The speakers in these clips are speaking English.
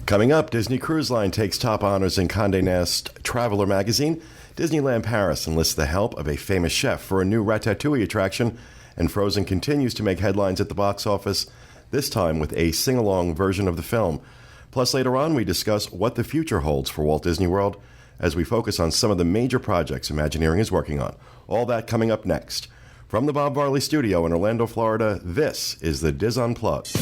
Coming up, Disney Cruise Line takes top honors in Conde Nast Traveler Magazine. Disneyland Paris enlists the help of a famous chef for a new Ratatouille attraction. And Frozen continues to make headlines at the box office, this time with a sing-along version of the film. Plus, later on, we discuss what the future holds for Walt Disney World as we focus on some of the major projects Imagineering is working on. All that coming up next. From the Bob Varley Studio in Orlando, Florida, this is the DIS Unplugged.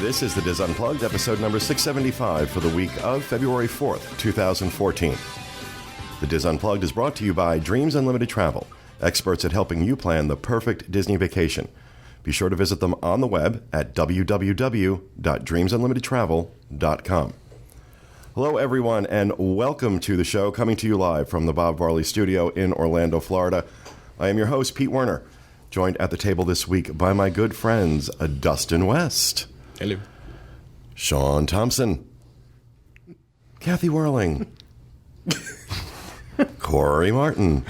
This is the DIS Unplugged, episode number 675 for the week of February 4th, 2014. The DIS Unplugged is brought to you by Dreams Unlimited Travel, experts at helping you plan the perfect Disney vacation. Be sure to visit them on the web at www.dreamsunlimitedtravel.com. Hello, everyone, and welcome to the show, coming to you live from the Bob Varley Studio in Orlando, Florida. I am your host, Pete Werner, joined at the table this week by my good friends, Dustin West. Hello. Sean Thompson. Kathy Whirling. Corey Martin.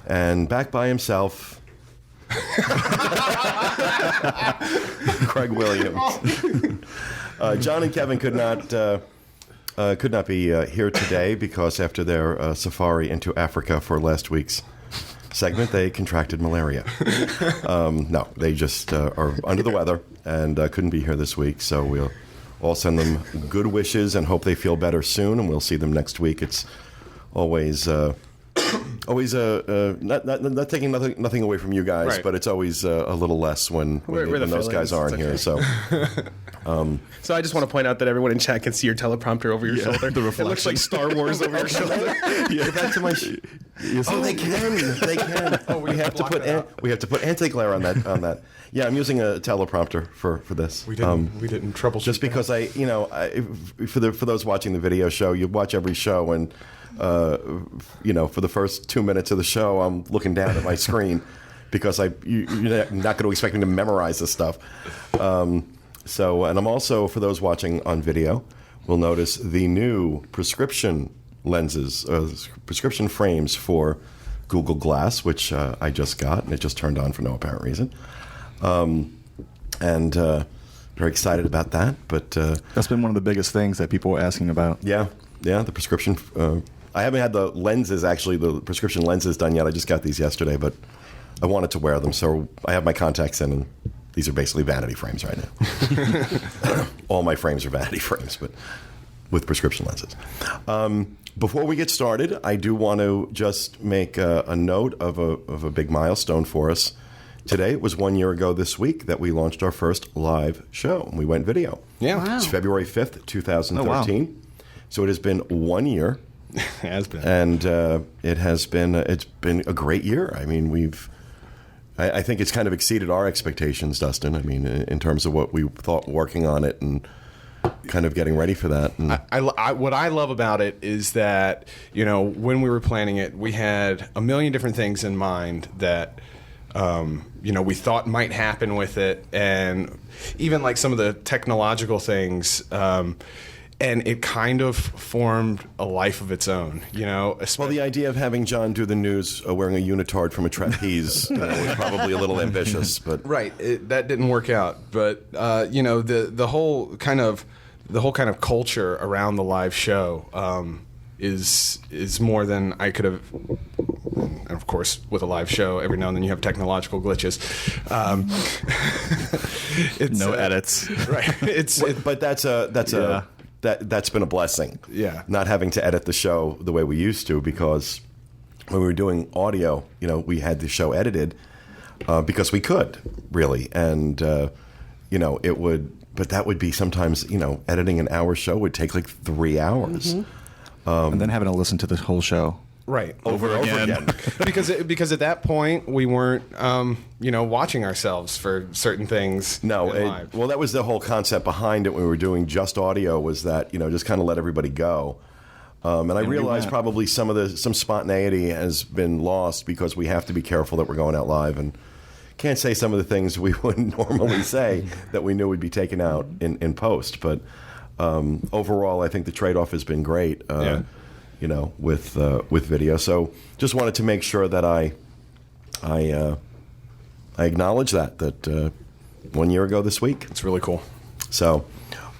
And back by himself, Craig Williams. John and Kevin could not be here today because after their safari into Africa for last week's segment, they contracted malaria. No, they just are under the weather and couldn't be here this week. So we'll all send them good wishes and hope they feel better soon. And we'll see them next week. It's always not taking nothing away from you guys, right, but it's always a little less when those guys aren't here. So. So I just want to point out that everyone in chat can see your teleprompter over your shoulder. The reflection. It looks like Star Wars over your shoulder. Yeah. Back to my. They can. They can. Oh, we have to put anti-glare on that. Yeah, I'm using a teleprompter for this. We didn't troubleshoot. Just because for those watching the video show, you watch every show and for the first 2 minutes of the show, I'm looking down at my screen because you're not going to expect me to memorize this stuff. And I'm also, for those watching on video, will notice the new prescription lenses, prescription frames for Google Glass, which I just got, and it just turned on for no apparent reason. Very excited about that. But that's been one of the biggest things that people are asking about. Yeah, the prescription. I haven't had the prescription lenses done yet. I just got these yesterday, but I wanted to wear them, so I have my contacts in, and these are basically vanity frames right now. All my frames are vanity frames, but with prescription lenses. Before we get started, I do want to just make a note of a big milestone for us. Today, it was 1 year ago this week that we launched our first live show. We went video. Yeah. Wow. It's February 5th, 2013. Oh, wow. So it has been 1 year. It has been. And it's been a great year. I mean, I think it's kind of exceeded our expectations, Dustin. I mean, in terms of what we thought working on it and kind of getting ready for that. And what I love about it is that, when we were planning it, we had a million different things in mind that, we thought might happen with it. And even like some of the technological things, and it kind of formed a life of its own, Well, the idea of having John do the news wearing a unitard from a trapeze was probably a little ambitious, but right, that didn't work out. But the whole kind of culture around the live show is more than I could have. And of course, with a live show, every now and then you have technological glitches. It's no edits, right? But that's been a blessing. Yeah. Not having to edit the show the way we used to, because when we were doing audio, we had the show edited because we could, really. And, but that would be sometimes, editing an hour show would take like 3 hours. Mm-hmm. And then having to listen to the whole show. Right. Over and over again. because at that point we weren't watching ourselves for certain things. No, well, that was the whole concept behind it when we were doing just audio, was that just kind of let everybody go. And I realized probably some spontaneity has been lost because we have to be careful that we're going out live and can't say some of the things we wouldn't normally say that we knew would be taken out in post. But overall, I think the trade-off has been great. with video. So just wanted to make sure that I acknowledge that 1 year ago this week. It's really cool. So,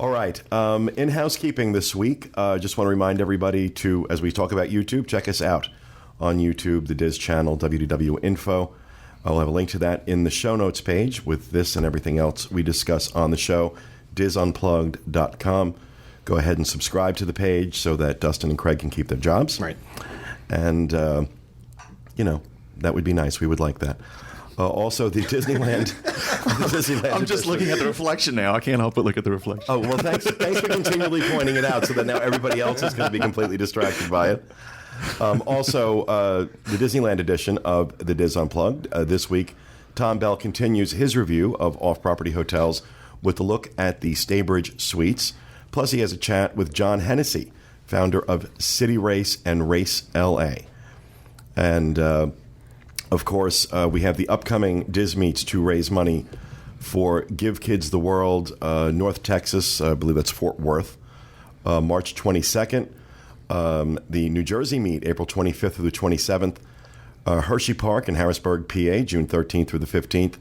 all right. In housekeeping this week, just want to remind everybody to, as we talk about YouTube, check us out on YouTube, the DIS channel, WDW Info. I'll have a link to that in the show notes page with this and everything else we discuss on the show, disunplugged.com. Go ahead and subscribe to the page so that Dustin and Craig can keep their jobs. Right. And, that would be nice. We would like that. Also, the Disneyland. I'm just looking at the reflection now. I can't help but look at the reflection. Oh, well, thanks for continually pointing it out so that now everybody else is going to be completely distracted by it. Also, the Disneyland edition of the DIS Unplugged. This week, Tom Bell continues his review of off-property hotels with a look at the Staybridge Suites. Plus, he has a chat with John Hennessy, founder of City Race and Race LA. And, of course, we have the upcoming DIS Meets to raise money for Give Kids the World, North Texas, I believe that's Fort Worth, March 22nd. The New Jersey Meet, April 25th through the 27th. Hershey Park in Harrisburg, PA, June 13th through the 15th.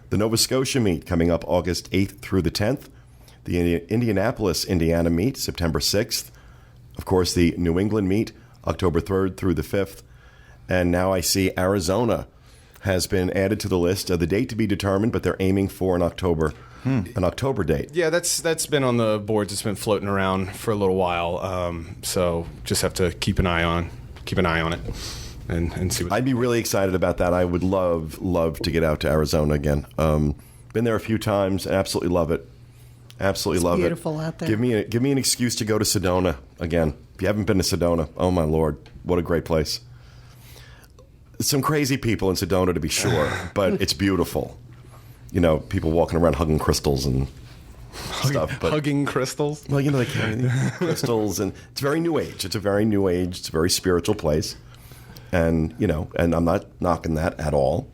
The Nova Scotia Meet coming up August 8th through the 10th. The Indianapolis, Indiana Meet, September 6th. Of course, the New England Meet, October 3rd through the 5th. And now I see Arizona has been added to the list. The date to be determined, but they're aiming for an October date. Yeah, that's been on the boards. It's been floating around for a little while. So just have to keep an eye on it and see what. I'd be really excited about that. I would love to get out to Arizona again. Been there a few times. Absolutely love it. Absolutely love it. It's beautiful out there. Give me an excuse to go to Sedona again. If you haven't been to Sedona, oh my Lord, what a great place. Some crazy people in Sedona, to be sure, but it's beautiful. People walking around hugging crystals and stuff. But, hugging crystals? Well, they carry these crystals, and it's very new age. It's a very new age. It's a very spiritual place. And, and I'm not knocking that at all.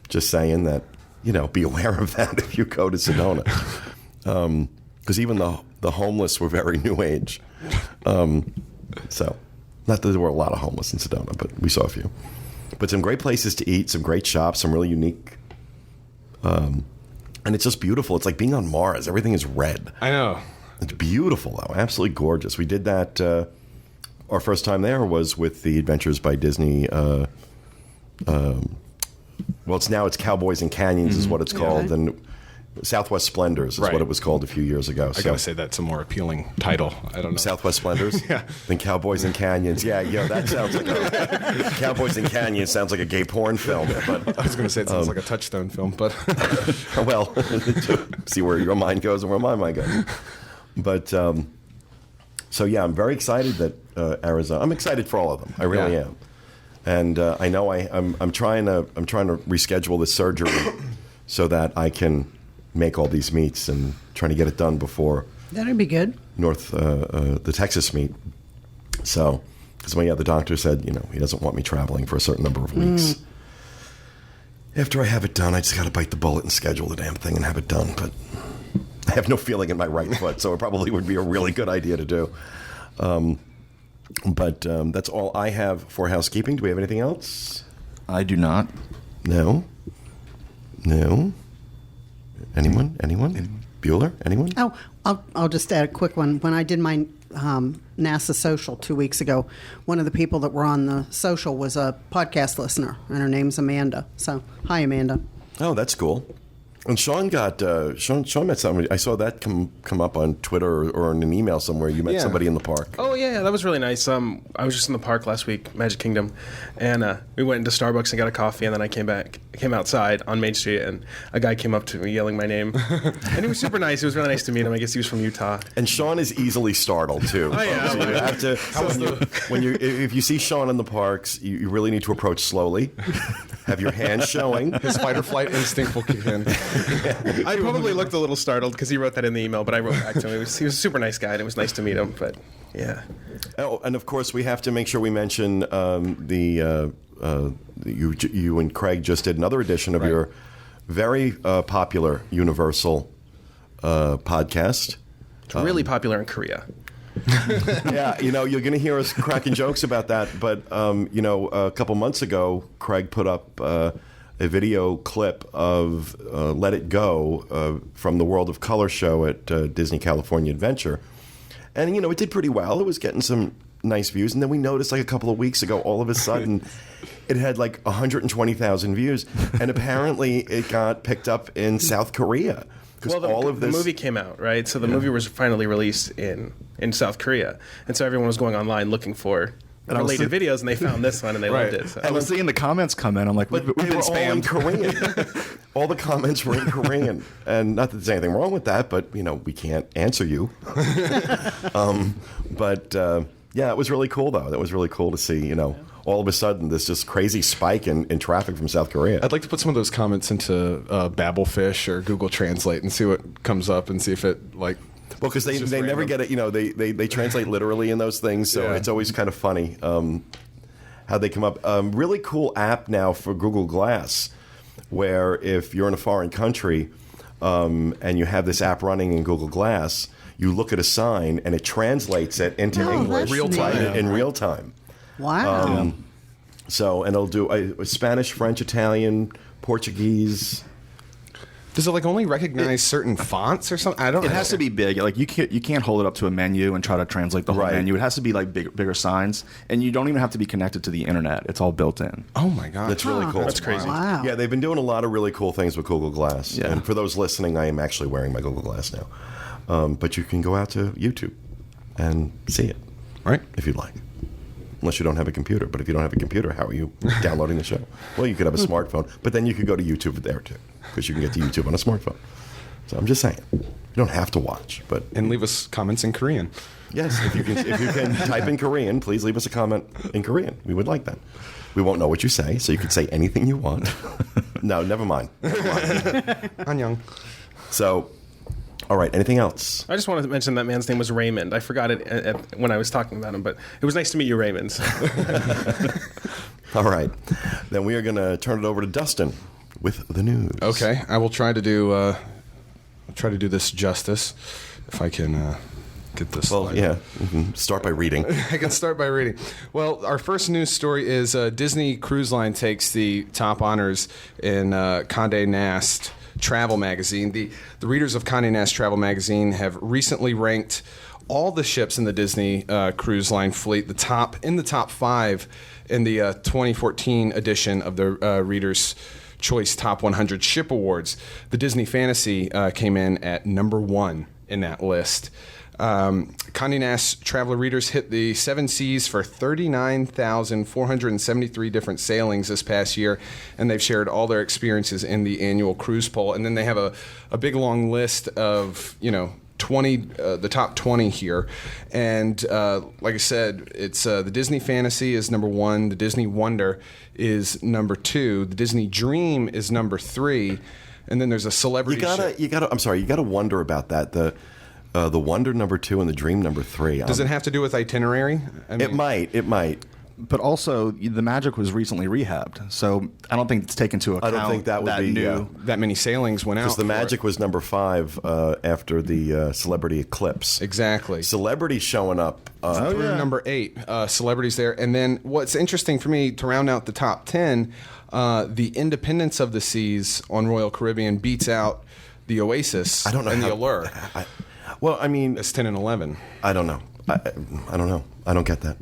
Just saying that, be aware of that if you go to Sedona. Because even the homeless were very new age. So, not that there were a lot of homeless in Sedona, but we saw a few. But some great places to eat, some great shops, some really unique. And it's just beautiful. It's like being on Mars. Everything is red. I know. It's beautiful, though. Absolutely gorgeous. We did that. Our first time there was with the Adventures by Disney. Well, it's Cowboys and Canyons is what it's called. And Southwest Splendors is what it was called a few years ago. I gotta say that's a more appealing title. I don't know. Southwest Splendors? Yeah. Than Cowboys and Canyons. Yeah, that sounds like Cowboys and Canyons sounds like a gay porn film. But I was gonna say it sounds like a Touchstone film, but well, see where your mind goes and where my mind goes. But so yeah, I'm very excited that Arizona. I'm excited for all of them. I really am. And I know I'm trying to reschedule this surgery so that I can make all these meets and trying to get it done before that'd be good. the Texas meet. So, because the doctor said, he doesn't want me traveling for a certain number of weeks. After I have it done, I just got to bite the bullet and schedule the damn thing and have it done. But I have no feeling in my right foot, so it probably would be a really good idea to do. But that's all I have for housekeeping. Do we have anything else? I do not. No. Anyone? Bueller? Anyone? Oh, I'll just add a quick one. When I did my NASA social 2 weeks ago, one of the people that were on the social was a podcast listener, and her name's Amanda. So, hi, Amanda. Oh, that's cool. And Sean got Sean met somebody. I saw that come up on Twitter or in an email somewhere. You met somebody in the park. Oh yeah, that was really nice. I was just in the park last week, Magic Kingdom, and we went into Starbucks and got a coffee, and then I came outside on Main Street, and a guy came up to me yelling my name, and he was super nice. It was really nice to meet him. I guess he was from Utah. And Sean is easily startled too. Oh yeah. So you have to if you see Sean in the parks, you really need to approach slowly. Have your hands showing. His fight or flight instinct will kick in. I probably looked a little startled because he wrote that in the email, but I wrote back to him. He was a super nice guy, and it was nice to meet him. But yeah. Oh, and of course we have to make sure we mention you and Craig just did another edition of your very popular Universal podcast. It's really popular in Korea. Yeah, you're going to hear us cracking jokes about that. But, a couple months ago, Craig put up a video clip of Let It Go from the World of Color show at Disney California Adventure. And, it did pretty well. It was getting some nice views. And then we noticed like a couple of weeks ago, all of a sudden, it had like 120,000 views. And apparently it got picked up in South Korea. Well, the movie came out, right? So the movie was finally released in South Korea. And so everyone was going online looking for related videos, and they found this one, and they loved it. So. I was seeing the comments come in. I'm like, we've been were all in spammed. Korean. All the comments were in Korean. And not that there's anything wrong with that, but, we can't answer you. Yeah, it was really cool, though. That was really cool to see, all of a sudden this just crazy spike in traffic from South Korea. I'd like to put some of those comments into Babelfish or Google Translate and see what comes up and see if it, Well, because they never get it, they translate literally in those things, so it's always kind of funny how they come up. Really cool app now for Google Glass, where if you're in a foreign country and you have this app running in Google Glass, you look at a sign and it translates it into English in real time. Wow. And it'll do Spanish, French, Italian, Portuguese. Does it only recognize certain fonts or something? I don't know. It has to be big. Like you can't hold it up to a menu and try to translate the whole menu. It has to be like bigger signs, and you don't even have to be connected to the internet. It's all built in. Oh my god, that's really cool. That's crazy. Wow. Yeah, they've been doing a lot of really cool things with Google Glass. Yeah. And for those listening, I am actually wearing my Google Glass now. But you can go out to YouTube and see it, right? If you'd like. Unless you don't have a computer. But if you don't have a computer, how are you downloading the show? Well, you could have a smartphone, but then you could go to YouTube there too, because you can get to YouTube on a smartphone. So I'm just saying, you don't have to watch, but and leave us comments in Korean. Yes, if you can type in Korean, please leave us a comment in Korean. We would like that. We won't know what you say, so you can say anything you want. No, never mind. Annyeong. So, all right. Anything else? I just wanted to mention that man's name was Raymond. I forgot it when I was talking about him, but it was nice to meet you, Raymond. So. All right. Then we are going to turn it over to Dustin with the news. Okay, I will try to do this justice if I can get this. Well, yeah. You can start by reading. I can start by reading. Well, our first news story is Disney Cruise Line takes the top honors in Conde Nast Travel Magazine. The readers of Conde Nast Travel Magazine have recently ranked all the ships in the Disney Cruise Line fleet, the top 5 in the 2014 edition of the Reader's Choice Top 100 Ship Awards. The Disney Fantasy came in at number 1 in that list. Conde Nast Traveler readers hit the 7 seas for 39,473 different sailings this past year, and they've shared all their experiences in the annual cruise poll. And then they have a big long list of, 20, the top 20 here. And like I said, it's the Disney Fantasy is number 1, the Disney Wonder is number 2, the Disney Dream is number 3, and then there's a celebrity ship. You gotta wonder about that. The Wonder number 2 and the Dream number 3. Does it have to do with itinerary? I mean, It might. But also, the Magic was recently rehabbed, so I don't think it's taken into account. I don't think that would be new. that many sailings went out. Because the Magic was number 5 after the Celebrity Eclipse. Exactly. Celebrity showing up. Through number 8, celebrities there. And then what's interesting for me to round out the top 10, the Independence of the Seas on Royal Caribbean beats out the Oasis I don't know and the how- Allure. Well, I mean, It's 10 and 11. I don't know. I don't know. I don't get that.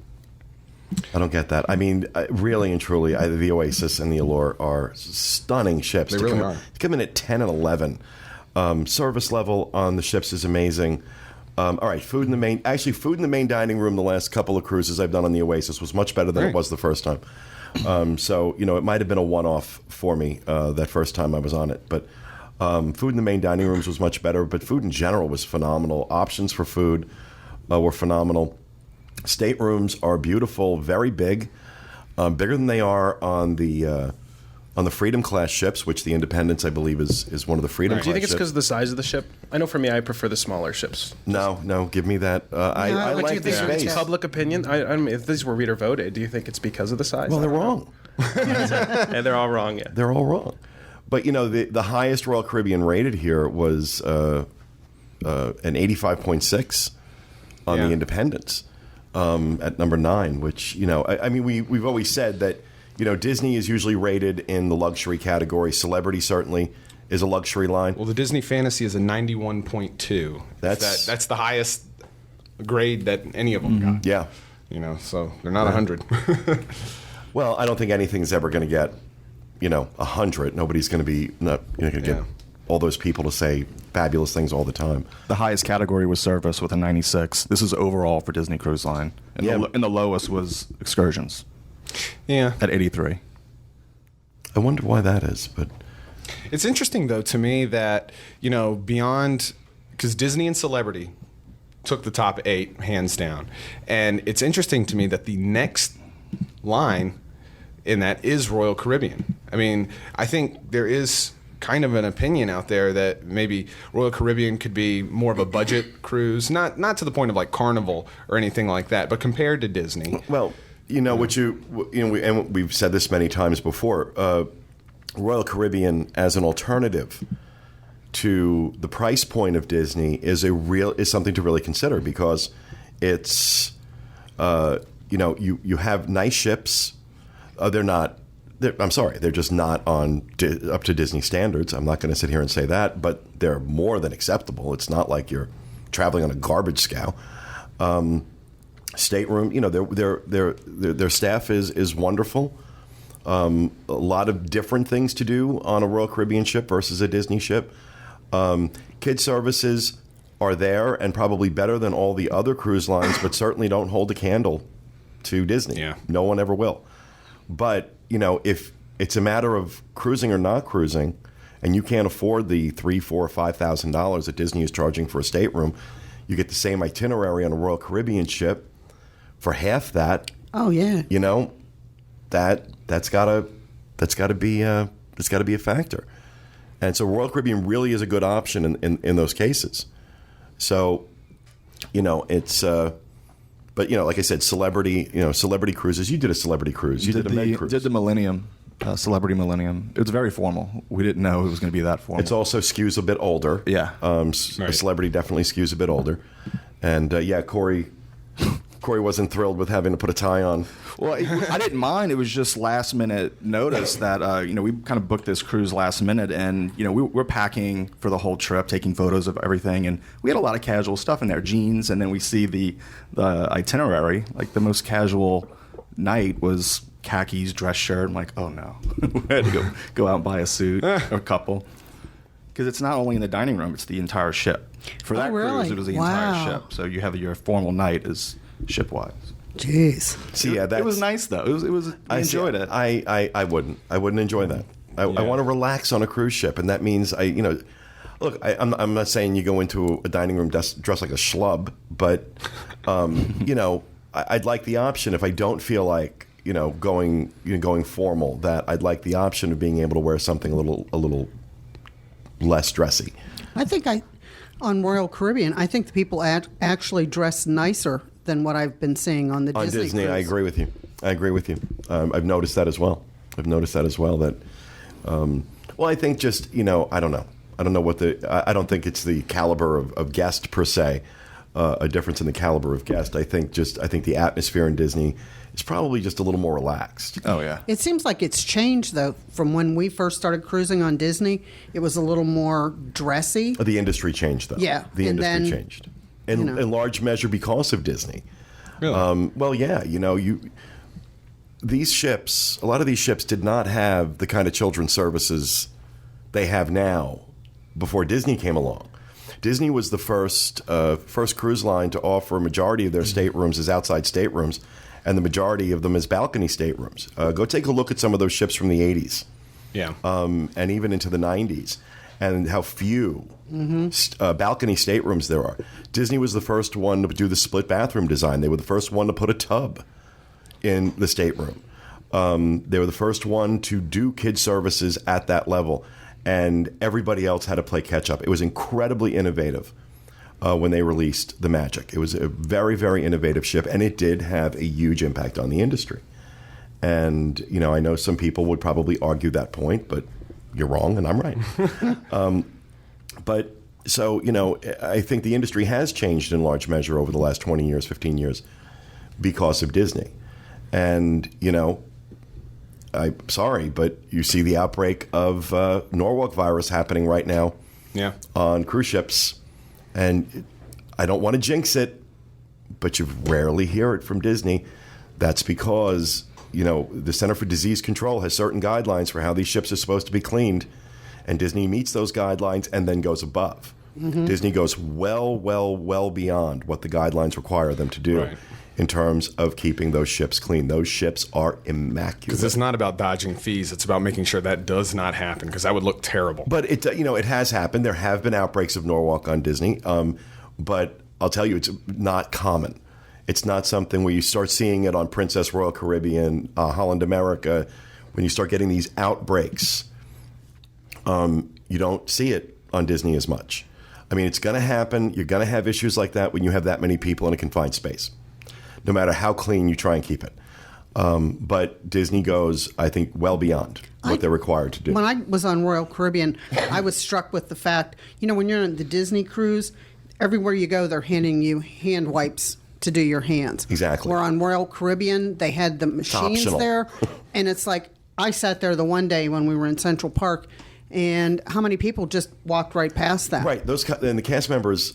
I mean, really and truly, the Oasis and the Allure are stunning ships. They really are. To come in at 10 and 11. Service level on the ships is amazing. All right, food in the main dining room the last couple of cruises I've done on the Oasis was much better than Right. it was the first time. So, it might have been a one-off for me that first time I was on it. But food in the main dining rooms was much better, but food in general was phenomenal. Options for food were phenomenal. Staterooms are beautiful, very big, bigger than they are on the Freedom class ships, which the Independence, I believe, is one of the Freedom class Do you think it's ships. because of the size of the ship? I know for me, I prefer the smaller ships. No, give me that. I But do like you the think it's space. public opinion? I mean, if these were reader voted, do you think it's because of the size? Well, they're wrong. And they're all wrong. Yeah. They're all wrong. But, the highest Royal Caribbean rated here was an 85.6. on the independents at number 9, which, I mean, we've always said that, Disney is usually rated in the luxury category. Celebrity certainly is a luxury line. Well, the Disney Fantasy is a 91.2. That's the highest grade that any of them got. Yeah. So they're not 100. Well, I don't think anything's ever going to get, 100. Nobody's going to be going to get all those people to say fabulous things all the time. The highest category was service with a 96. This is overall for Disney Cruise Line. And the lowest was excursions. Yeah. At 83. I wonder why that is, but it's interesting though to me that, beyond, because Disney and Celebrity took the top 8 hands down. And it's interesting to me that the next line in that is Royal Caribbean. I mean, I think there is kind of an opinion out there that maybe Royal Caribbean could be more of a budget cruise, not to the point of like Carnival or anything like that, but compared to Disney. Well, we've said this many times before, Royal Caribbean as an alternative to the price point of Disney is something to really consider, because it's you have nice ships. They're just not up to Disney standards. I'm not going to sit here and say that, but they're more than acceptable. It's not like you're traveling on a garbage scow. Stateroom, their staff is wonderful. A lot of different things to do on a Royal Caribbean ship versus a Disney ship. Kid services are there and probably better than all the other cruise lines, but certainly don't hold a candle to Disney. Yeah. No one ever will. But, if it's a matter of cruising or not cruising, and you can't afford the $3,000, $4,000, or $5,000 that Disney is charging for a stateroom, you get the same itinerary on a Royal Caribbean ship for half that. Oh yeah. That's gotta be a factor. And so Royal Caribbean really is a good option in those cases. So, it's but like I said, celebrity cruises. You did a celebrity cruise. You did a Med cruise. Did the Millennium, Celebrity Millennium. It was very formal. We didn't know it was going to be that formal. It's also skews a bit older. Yeah. A celebrity definitely skews a bit older. And Corey wasn't thrilled with having to put a tie on. Well, I didn't mind. It was just last minute notice that we kind of booked this cruise last minute, and we're packing for the whole trip, taking photos of everything, and we had a lot of casual stuff in there, jeans, and then we see the itinerary. Like the most casual night was khakis, dress shirt. I'm like, oh no, we had to go out and buy a suit or a couple, because it's not only in the dining room; it's the entire ship. For that cruise, it was the entire ship. So you have your formal night is ship-wise. Jeez. See, it was nice though. It was. I enjoyed it. I wouldn't enjoy that. I want to relax on a cruise ship, and that means look. I'm not saying you go into a dining room dressed like a schlub, but I'd like the option if I don't feel like going formal. That I'd like the option of being able to wear something a little less dressy. I think on Royal Caribbean, I think the people actually dress nicer than what I've been seeing on the Disney. On Disney, cruise. I agree with you. I've noticed that as well. That, well, I think just I don't know. I don't know I don't think it's the caliber of guest per se. A difference in the caliber of guest. I think the atmosphere in Disney is probably just a little more relaxed. Oh yeah. It seems like it's changed though from when we first started cruising on Disney. It was a little more dressy. The industry changed though. Yeah, the industry changed. In large measure because of Disney. Really? Well, yeah, these ships, a lot of these ships did not have the kind of children's services they have now before Disney came along. Disney was the first cruise line to offer a majority of their staterooms as outside staterooms, and the majority of them as balcony staterooms. Go take a look at some of those ships from the 80s. Yeah. And even into the 90s. And how few balcony staterooms there are. Disney was the first one to do the split bathroom design. They were the first one to put a tub in the stateroom. They were the first one to do kid services at that level. And everybody else had to play catch up. It was incredibly innovative when they released the Magic. It was a very, very innovative ship, and it did have a huge impact on the industry. And, I know some people would probably argue that point, but you're wrong and I'm right. But So, I think the industry has changed in large measure over the last 20 years, 15 years because of Disney. And, I'm sorry, but you see the outbreak of Norwalk virus happening right now on cruise ships. And I don't want to jinx it, but you rarely hear it from Disney. That's because, the Center for Disease Control has certain guidelines for how these ships are supposed to be cleaned. And Disney meets those guidelines and then goes above. Mm-hmm. Disney goes well beyond what the guidelines require them to do in terms of keeping those ships clean. Those ships are immaculate. Because it's not about dodging fees. It's about making sure that does not happen, because that would look terrible. But it has happened. There have been outbreaks of Norwalk on Disney. But I'll tell you, it's not common. It's not something where you start seeing it on Princess Royal Caribbean, Holland America. When you start getting these outbreaks, you don't see it on Disney as much. I mean, it's going to happen. You're going to have issues like that when you have that many people in a confined space, no matter how clean you try and keep it. But Disney goes, I think, well beyond what they're required to do. When I was on Royal Caribbean, I was struck with the fact, when you're on the Disney cruise, everywhere you go, they're handing you hand wipes to do your hands. Exactly. Where on Royal Caribbean, they had the machines there. And it's like, I sat there the one day when we were in Central Park, and how many people just walked right past that? Right. And the cast members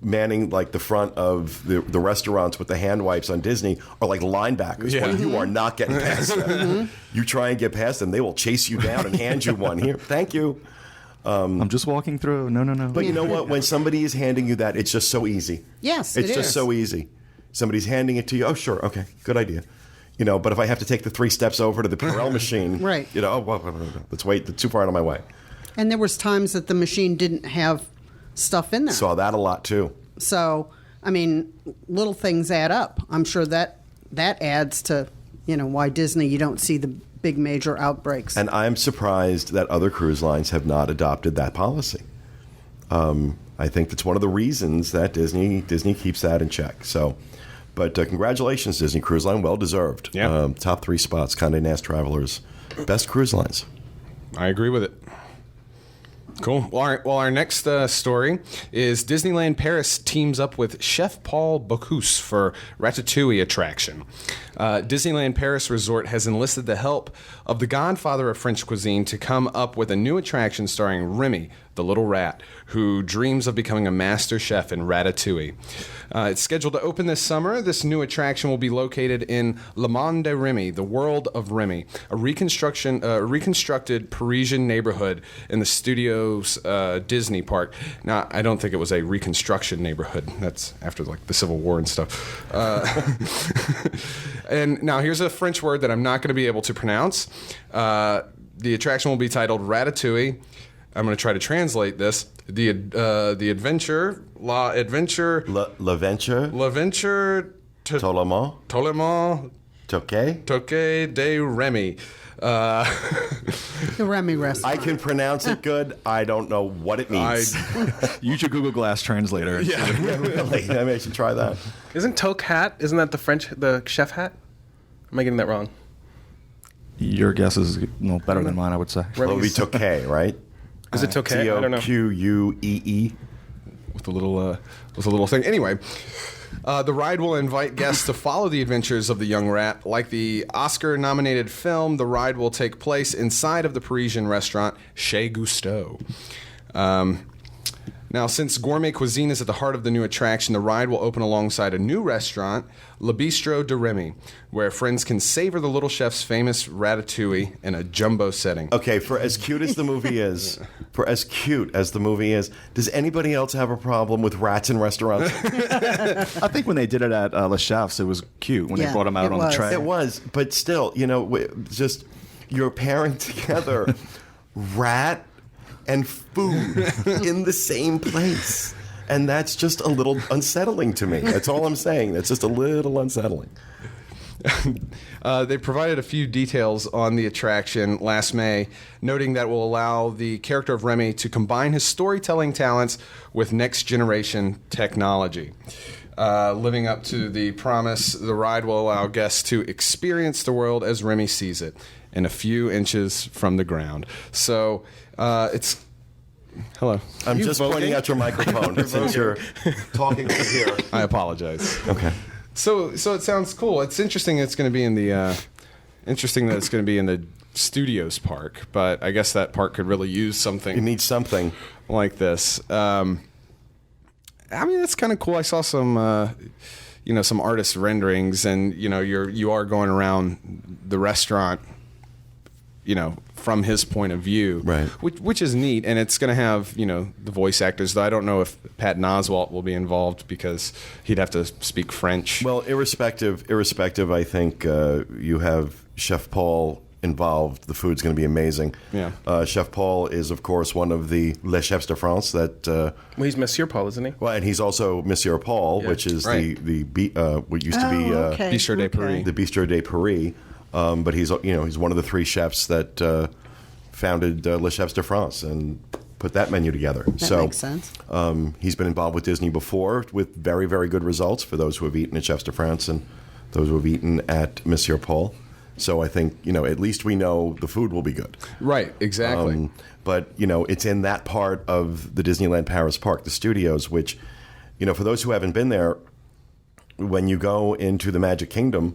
manning like the front of the restaurants with the hand wipes on Disney are like linebackers. Yeah. Well, you are not getting past them. You try and get past them, they will chase you down and hand you one. Here, thank you. I'm just walking through. No. But you know what? When somebody is handing you that, it's just so easy. Yes, it's just so easy. Somebody's handing it to you. Oh, sure. Okay. Good idea. But if I have to take the 3 steps over to the Purell machine, right. Let's wait. That's too far out of my way. And there was times that the machine didn't have stuff in there. Saw that a lot, too. So, I mean, little things add up. I'm sure that adds to, why Disney, you don't see the big major outbreaks. And I'm surprised that other cruise lines have not adopted that policy. I think that's one of the reasons that Disney keeps that in check. So... But congratulations, Disney Cruise Line. Well deserved. Yeah. Top 3 spots. Conde Nast Travelers. Best cruise lines. I agree with it. Cool. Well, our next story is Disneyland Paris teams up with Chef Paul Bocuse for Ratatouille attraction. Disneyland Paris Resort has enlisted the help of the godfather of French cuisine to come up with a new attraction starring Remy, the little rat, who dreams of becoming a master chef in Ratatouille. It's scheduled to open this summer. This new attraction will be located in Le Monde de Remy, the world of Remy, a reconstructed Parisian neighborhood in the studio's Disney park. Now, I don't think it was a reconstruction neighborhood. That's after the Civil War and stuff. And now here's a French word that I'm not going to be able to pronounce. The attraction will be titled Ratatouille. I'm going to try to translate this. The adventure, l'adventure, L'Aventure, Tolement, Toque de Remy. The Remy restaurant. I can pronounce it good. I don't know what it means. Use your Google Glass translator. Yeah, really. Maybe I should try that. Isn't toque hat? Isn't that the chef hat? Am I getting that wrong? Your guess is better than mine, I would say. Well, it would be Toque, right? Is it Toque? I don't know. Toquee. With a little thing. Anyway, the ride will invite guests to follow the adventures of the young rat. Like the Oscar-nominated film, the ride will take place inside of the Parisian restaurant Chez Gusteau. Now, since gourmet cuisine is at the heart of the new attraction, the ride will open alongside a new restaurant, Le Bistro de Remy, where friends can savor the little chef's famous ratatouille in a jumbo setting. Okay, for as cute as the movie is, does anybody else have a problem with rats in restaurants? I think when they did it at Le Chef's, it was cute when they brought them out on the tray. It was, but still, just you're pairing together rat and food in the same place. And that's just a little unsettling to me. That's all I'm saying. That's just a little unsettling. They provided a few details on the attraction last May, noting that it will allow the character of Remy to combine his storytelling talents with next-generation technology. Living up to the promise, the ride will allow guests to experience the world as Remy sees it, in a few inches from the ground. So it's Hello. I'm You just voting? pointing out your microphone since you're talking to here. I apologize. Okay. So it sounds cool. It's interesting. It's going to be in the interesting that it's going to be in the Studios Park, but I guess that park could really use something. You need something like this. I mean, that's kind of cool. I saw some, some artist renderings, and you are going around the restaurant, from his point of view, right? Which is neat, and it's going to have the voice actors. Though I don't know if Patton Oswalt will be involved because he'd have to speak French. Well, irrespective, I think you have Chef Paul involved. The food's going to be amazing. Yeah. Chef Paul is, of course, one of the Les Chefs de France. That well, he's Monsieur Paul, isn't he? well, and he's also Monsieur Paul, which is Right. what used to be okay. Bistro de Paris. the Bistro de Paris. But he's one of the 3 chefs that founded Les Chefs de France and put that menu together. That makes sense. He's been involved with Disney before with very, very good results for those who have eaten at Chefs de France and those who have eaten at Monsieur Paul. So I think, at least we know the food will be good. Right, exactly. But, it's in that part of the Disneyland Paris park, the studios, which, for those who haven't been there, when you go into the Magic Kingdom,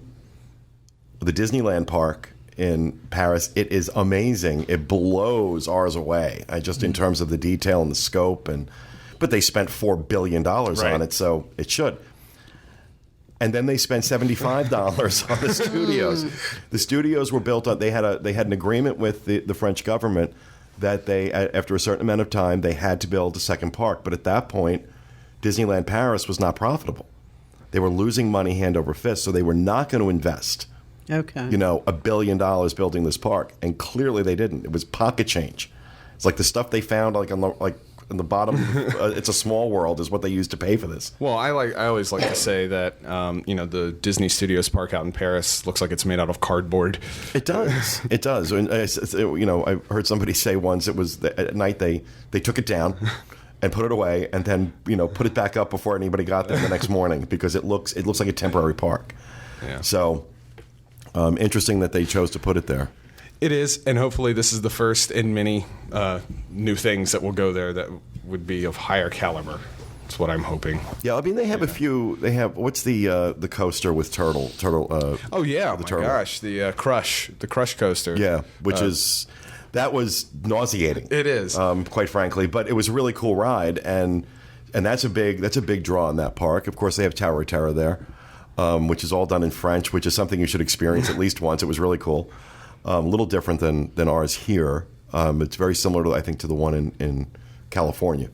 the Disneyland park in Paris, it is amazing. It blows ours away, just in terms of the detail and the scope. But they spent $4 billion on it, so it should. And then they spent $75 on the studios. The studios were built on. They had an agreement with the French government that they, after a certain amount of time, they had to build a second park. But at that point, Disneyland Paris was not profitable. They were losing money hand over fist, so they were not going to invest. Okay. $1 billion building this park, and clearly they didn't. It was pocket change. It's like the stuff they found, on the bottom. It's a small world is what they used to pay for this. Well, I always like to say that the Disney Studios park out in Paris looks like it's made out of cardboard. It does. It does. And I heard somebody say once it was at night they took it down and put it away, and then put it back up before anybody got there the next morning because it looks like a temporary park. Yeah. So interesting that they chose to put it there. It is, and hopefully this is the first in many new things that will go there that would be of higher caliber. That's what I'm hoping. Yeah, I mean they have a few. They have what's the coaster with turtle? Oh yeah, the my turtle. gosh, the Crush coaster. Yeah, which that was nauseating. It is, quite frankly, but it was a really cool ride, and that's a big draw in that park. Of course, they have Tower of Terror there, which is all done in French, which is something you should experience at least once. It was really cool. A little different than ours here. It's very similar to, I think, to the one in California.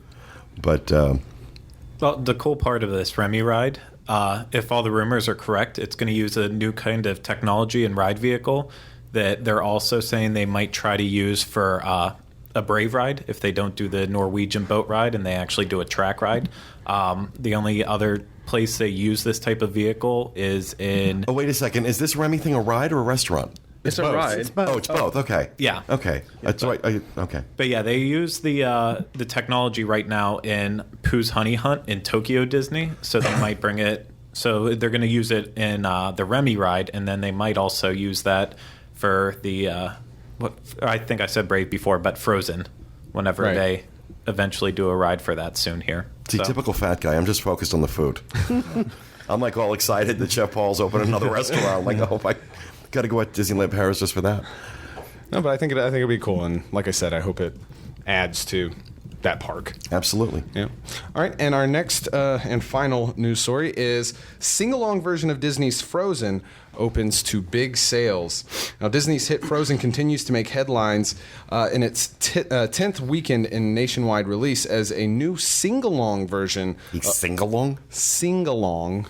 But well, the cool part of this Remy ride, if all the rumors are correct, it's going to use a new kind of technology and ride vehicle that they're also saying they might try to use for a Brave ride if they don't do the Norwegian boat ride and they actually do a track ride. The only other place they use this type of vehicle is in... Oh, wait a second. Is this Remy thing a ride or a restaurant? It's a ride. It's both. Oh, it's both. Okay. Yeah. Okay. That's right. Okay. But yeah, they use the technology right now in Pooh's Honey Hunt in Tokyo Disney, so they might bring it. So they're going to use it in the Remy ride, and then they might also use that for the what I think I said Brave before, but Frozen. Whenever Right. they eventually do a ride for that soon here. See, So- typical fat guy. I'm just focused on the food. I'm like all excited that Chef Paul's opening another restaurant. I'm like, oh, I got to go out to Disneyland Paris just for that. No, but I think it'd be cool, and like I said, I hope it adds to that park. Absolutely. Yeah. All right, and our next and final news story is sing-along version of Disney's Frozen opens to big sales. Now, Disney's hit Frozen continues to make headlines in its 10th weekend in nationwide release as a new sing-along version. Sing-along? Sing-along.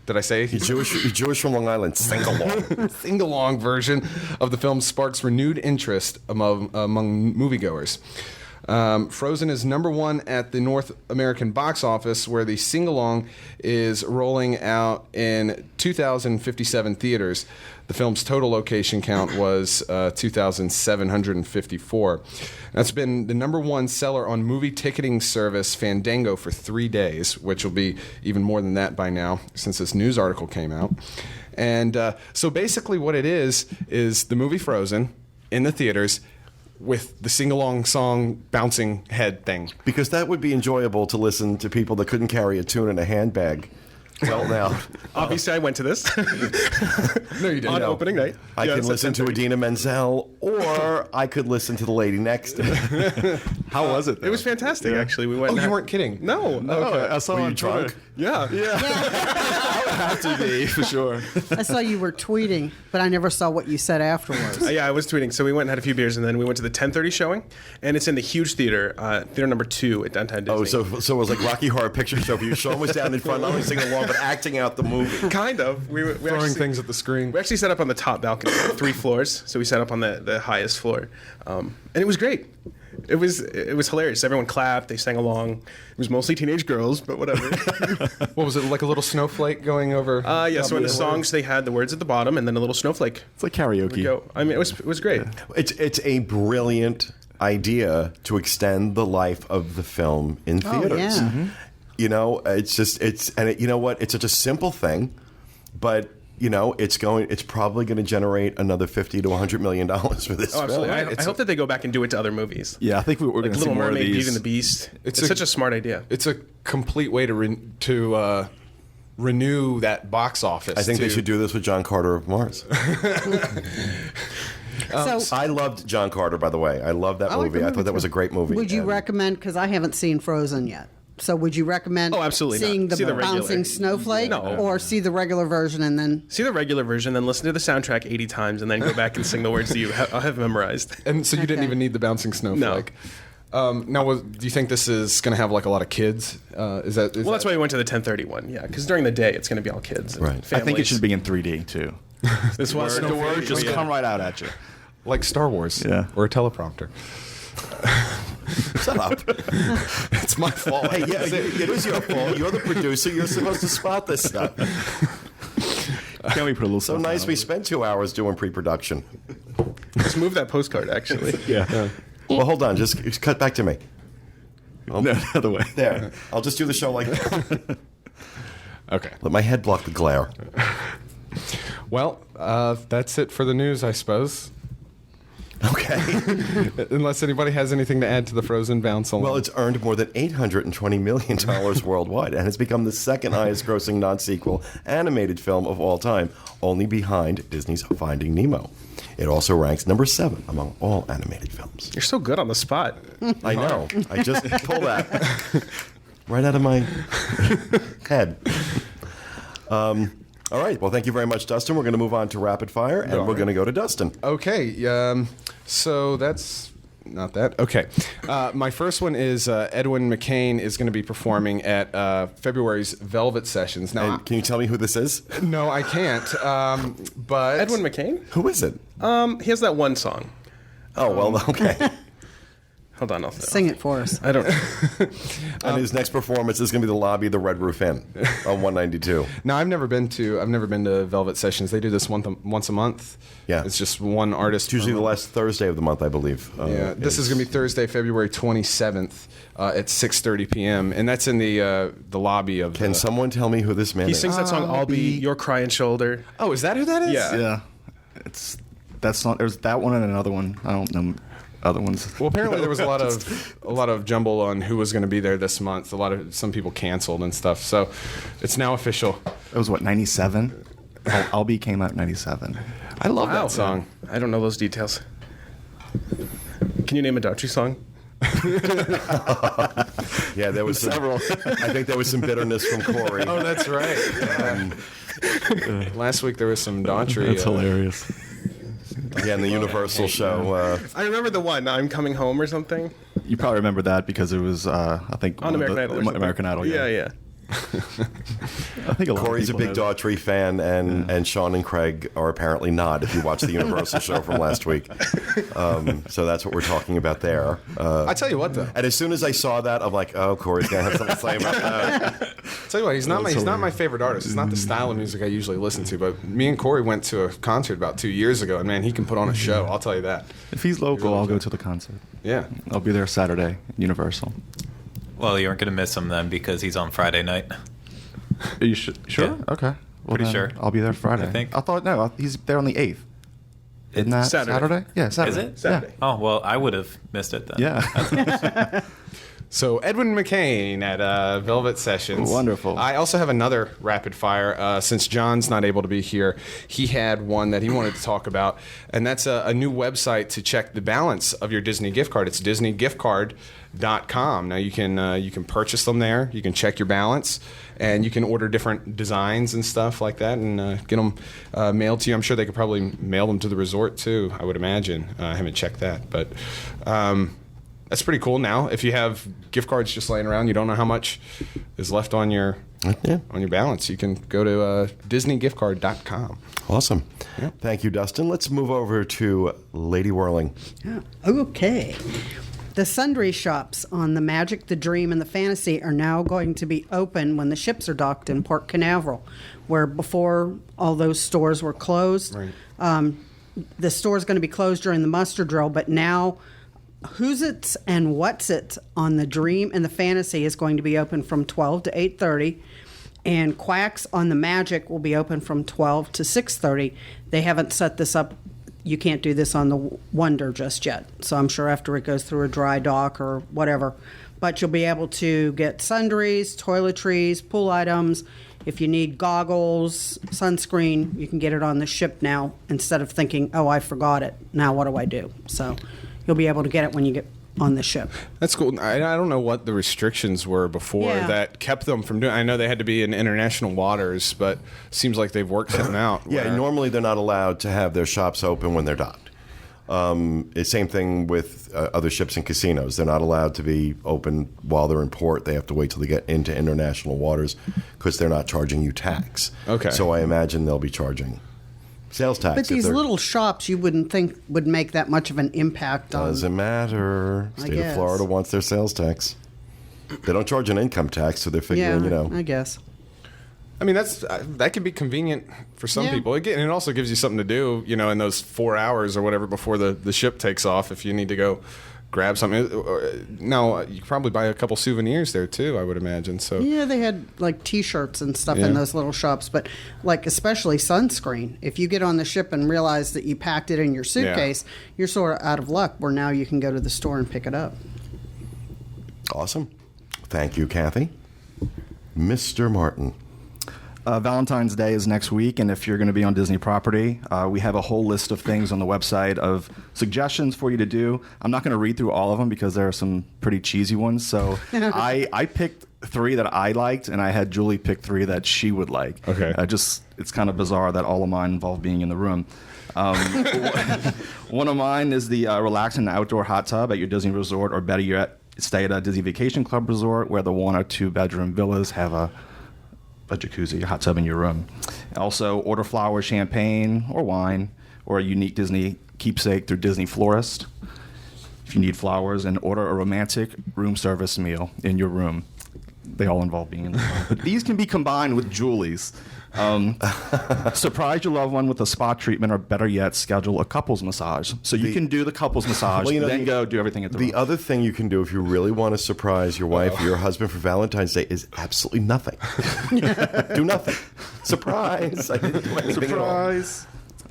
Did I say? You're Jewish from Long Island. Sing-along. Sing-along version of the film sparks renewed interest among moviegoers. Frozen is #1 at the North American box office, where the sing-along is rolling out in 2,057 theaters. The film's total location count was 2,754. That's been the #1 seller on movie ticketing service Fandango for 3 days, which will be even more than that by now since this news article came out. And so basically what it is the movie Frozen in the theaters with the sing-along song bouncing head thing. Because that would be enjoyable to listen to people that couldn't carry a tune in a handbag. Well, now. Obviously, I went to this No, you didn't. on opening night. I Yeah, can it's at listen to 10:30. Idina Menzel, or I could listen to the lady next to me. How was it? It was fantastic, actually. We went. Oh, and you had- weren't kidding? No. I saw Were you on Twitter. drunk? Yeah. Have to be for sure. I saw you were tweeting, but I never saw what you said afterwards. Yeah, I was tweeting. So we went and had a few beers, and then we went to the 10:30 showing, and it's in the huge theater, theater number 2 at downtown Disney. Oh, so it was like Rocky Horror Picture Show for you. Sean was down in front, not only singing along, but acting out the movie. Kind of. We Throwing actually, things at the screen. We actually set up on the top balcony, 3 floors. So we set up on the highest floor, and it was great. It was hilarious. Everyone clapped. They sang along. It was mostly teenage girls, but whatever. What was it, like a little snowflake going over? Yeah. So in the songs, they had the words at the bottom, and then a little snowflake It's like karaoke. would go. I mean, it was great. It's a brilliant idea to extend the life of the film in Oh, theaters. yeah. Mm-hmm. You know, you know what? It's such a simple thing, but you know, it's probably going to generate another $50 to $100 million for this Oh, absolutely. film. I hope that they go back and do it to other movies. Yeah, I think we're Like going to see Little more Mermaid, of Beauty these. and the Beast. It's a- such a smart idea. It's a complete way to renew that box office. I think they should do this with John Carter of Mars. So, I loved John Carter, by the way. I loved that I like movie. the I movie, thought that was too. a great movie. would you And- recommend? Because I haven't seen Frozen yet. So, would you recommend? Oh, absolutely not. seeing the See the regular. bouncing snowflake, No. or see the regular version and then? See the regular version, then listen to the soundtrack 80 times, and then go back and sing the words that you have memorized. And so you didn't Okay. even need the bouncing snowflake. Now, do you think this is going to have like a lot of kids? Well, that's why we went to the 10:30 one. Yeah, because during the day it's going to be all kids. And Right. I think it families. should be in 3D too. This was The word just come right out at you. like Star Wars, Yeah. or a teleprompter. Shut up. It's my fault. Hey, yeah, it is your fault. You're the producer. You're supposed to spot this stuff. Can't we put a little So nice we spent 2 hours doing pre-production. Just move that postcard, actually. Yeah. Well, hold on. Just cut back to me. No, the other way. There. I'll just do the show like that. Okay. Let my head block the glare. Well, that's it for the news, I suppose. Okay. Unless anybody has anything to add to the Frozen bounce along. Well, it's earned more than $820 million worldwide and has become the second highest grossing non-sequel animated film of all time, only behind Disney's Finding Nemo. It also ranks number 7 among all animated films. You're so good on the spot. I know. I just pulled that right out of my head. All right. Well, thank you very much, Dustin. We're going to move on to rapid fire, and we're going to go to Dustin. Okay, so that's not that. Okay. My first one is Edwin McCain is going to be performing at February's Velvet Sessions. Now, And can you tell me who this is? no, I can't. But Edwin McCain? Who is it? He has that one song. Oh, well, okay. Hold on, Sing it for us. I don't know. And his next performance is going to be the lobby of the Red Roof Inn on 192. No, I've never been to Velvet Sessions. They do this once a month. Yeah. It's just one artist. It's usually the last Thursday of the month, I believe. Yeah, this is going to be Thursday, February 27th at 6:30 p.m. and that's in the lobby of. Can someone tell me who this man He is? sings that song, I'll Be Your Crying Shoulder. Oh, is that who that is? Yeah. Yeah. That's not. There's that one and another one. I don't know other ones. Well, apparently there was a lot of jumble on who was going to be there this month. Some people canceled and stuff. So it's now official. It was what 97. I'll Be came out in 97. I love Wow. that song. I don't know those details. Can you name a Daughtry song? Yeah, there was several. I think there was some bitterness from Corey. Oh, that's right. Last week there was some Daughtry. That's hilarious. Yeah, in the Universal show. I remember the one, I'm Coming Home or something. You probably remember that because it was, I think, On one of American the- Idol. or something. American Idol. Yeah. I think a lot Corey's a of people big know. Daughtry fan, and Sean and Craig are apparently not, if you watch the Universal show from last week. So that's what we're talking about there. I tell you what, though. And as soon as I saw that, I'm like, oh, Corey's going to have something to say about that. Tell you what, he's not my favorite artist. It's not the style of music I usually listen to. But me and Corey went to a concert about 2 years ago, and man, he can put on a show. I'll tell you that. If he's local, I'll go to the concert. Yeah. I'll be there Saturday, Universal. Well, you aren't going to miss him then because he's on Friday night. Are you sure? Yeah. Okay. Well, Pretty then sure. I'll be there Friday. I think. I thought, no, he's there on the 8th. Isn't that Saturday. Yeah, Saturday. Is it? Saturday. Oh, well, I would have missed it then. Yeah. So Edwin McCain at Velvet Sessions. Wonderful. I also have another rapid fire. Since John's not able to be here, he had one that he wanted to talk about, and that's a new website to check the balance of your Disney gift card. It's DisneyGiftCard.com. Now you can purchase them there. You can check your balance, and you can order different designs and stuff like that, and get them mailed to you. I'm sure they could probably mail them to the resort too, I would imagine. I haven't checked that, but. That's pretty cool. Now, if you have gift cards just laying around, you don't know how much is left on your balance. You can go to DisneyGiftCard.com. Awesome. Thank you, Dustin. Let's move over to Lady Whirling. Yeah. Okay. The sundry shops on the Magic, the Dream, and the Fantasy are now going to be open when the ships are docked in Port Canaveral, where before all those stores were closed. Right. The store is going to be closed during the muster drill, but now Who's It's and What's It on the Dream and the Fantasy is going to be open from 12 to 8:30, and Quacks on the Magic will be open from 12 to 6:30. They haven't set this up. You can't do this on the Wonder just yet, so I'm sure after it goes through a dry dock or whatever. But you'll be able to get sundries, toiletries, pool items. If you need goggles, sunscreen, you can get it on the ship now instead of thinking, oh, I forgot it. Now what do I do? So you'll be able to get it when you get on the ship. That's cool. I don't know what the restrictions were before that kept them from doing. I know they had to be in international waters, but seems like they've worked something out. Yeah, normally they're not allowed to have their shops open when they're docked. Same thing with other ships and casinos. They're not allowed to be open while they're in port. They have to wait till they get into international waters because they're not charging you tax. Okay. So I imagine they'll be charging sales tax. But these little shops you wouldn't think would make that much of an impact on. Doesn't matter. State of guess. Florida wants their sales tax. They don't charge an income tax, so they're figuring, I guess. I mean, that can be convenient for some people. Again, it also gives you something to do, in those 4 hours or whatever before the ship takes off. If you need to go grab something, now you can probably buy a couple souvenirs there too, I would imagine. So yeah, they had like T-shirts and stuff in those little shops, but like especially sunscreen. If you get on the ship and realize that you packed it in your suitcase, you're sort of out of luck. Where now you can go to the store and pick it up. Awesome. Thank you, Kathy. Mr. Martin. Valentine's Day is next week, and if you're going to be on Disney property, we have a whole list of things on the website of suggestions for you to do. I'm not going to read through all of them because there are some pretty cheesy ones. So I picked 3 that I liked, and I had Julie pick 3 that she would like. Okay. It's kind of bizarre that all of mine involve being in the room. One of mine is the relaxing outdoor hot tub at your Disney resort, or better yet, stay at a Disney Vacation Club resort where the 1 or 2 bedroom villas have a jacuzzi, a hot tub in your room. Also, order flowers, champagne, or wine, or a unique Disney keepsake through Disney Florist. If you need flowers, and order a romantic room service meal in your room. They all involve being in the room. But these can be combined with Julie's. Surprise your loved one with a spa treatment, or better yet, schedule a couples massage. So you can do the couples massage, then go do everything at the room. The other thing you can do if you really want to surprise your wife or your husband for Valentine's Day is absolutely nothing. Do nothing. Surprise. I didn't do anything Surprise.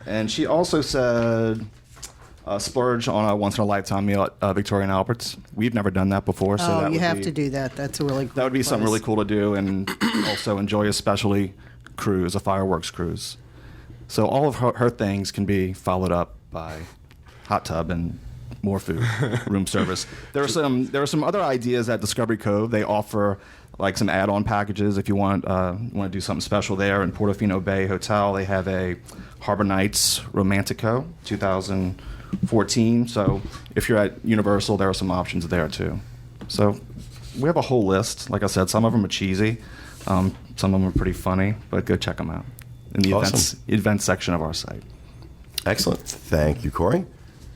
And she also said splurge on a once-in-a-lifetime meal at Victoria and Albert's. We've never done that before. So that you would have be, to do that. That's a really That would be something place. really cool to do, and also enjoy a specialty cruise, a fireworks cruise. So all of her things can be followed up by hot tub and more food, room service. There are some other ideas at Discovery Cove. They offer like some add-on packages if you want to do something special there. In Portofino Bay Hotel, they have a Harbor Nights Romantico 2014. So if you're at Universal, there are some options there too. So we have a whole list. Like I said, some of them are cheesy. Some of them are pretty funny, but go check them out in the events section of our site. Excellent. Thank you, Corey.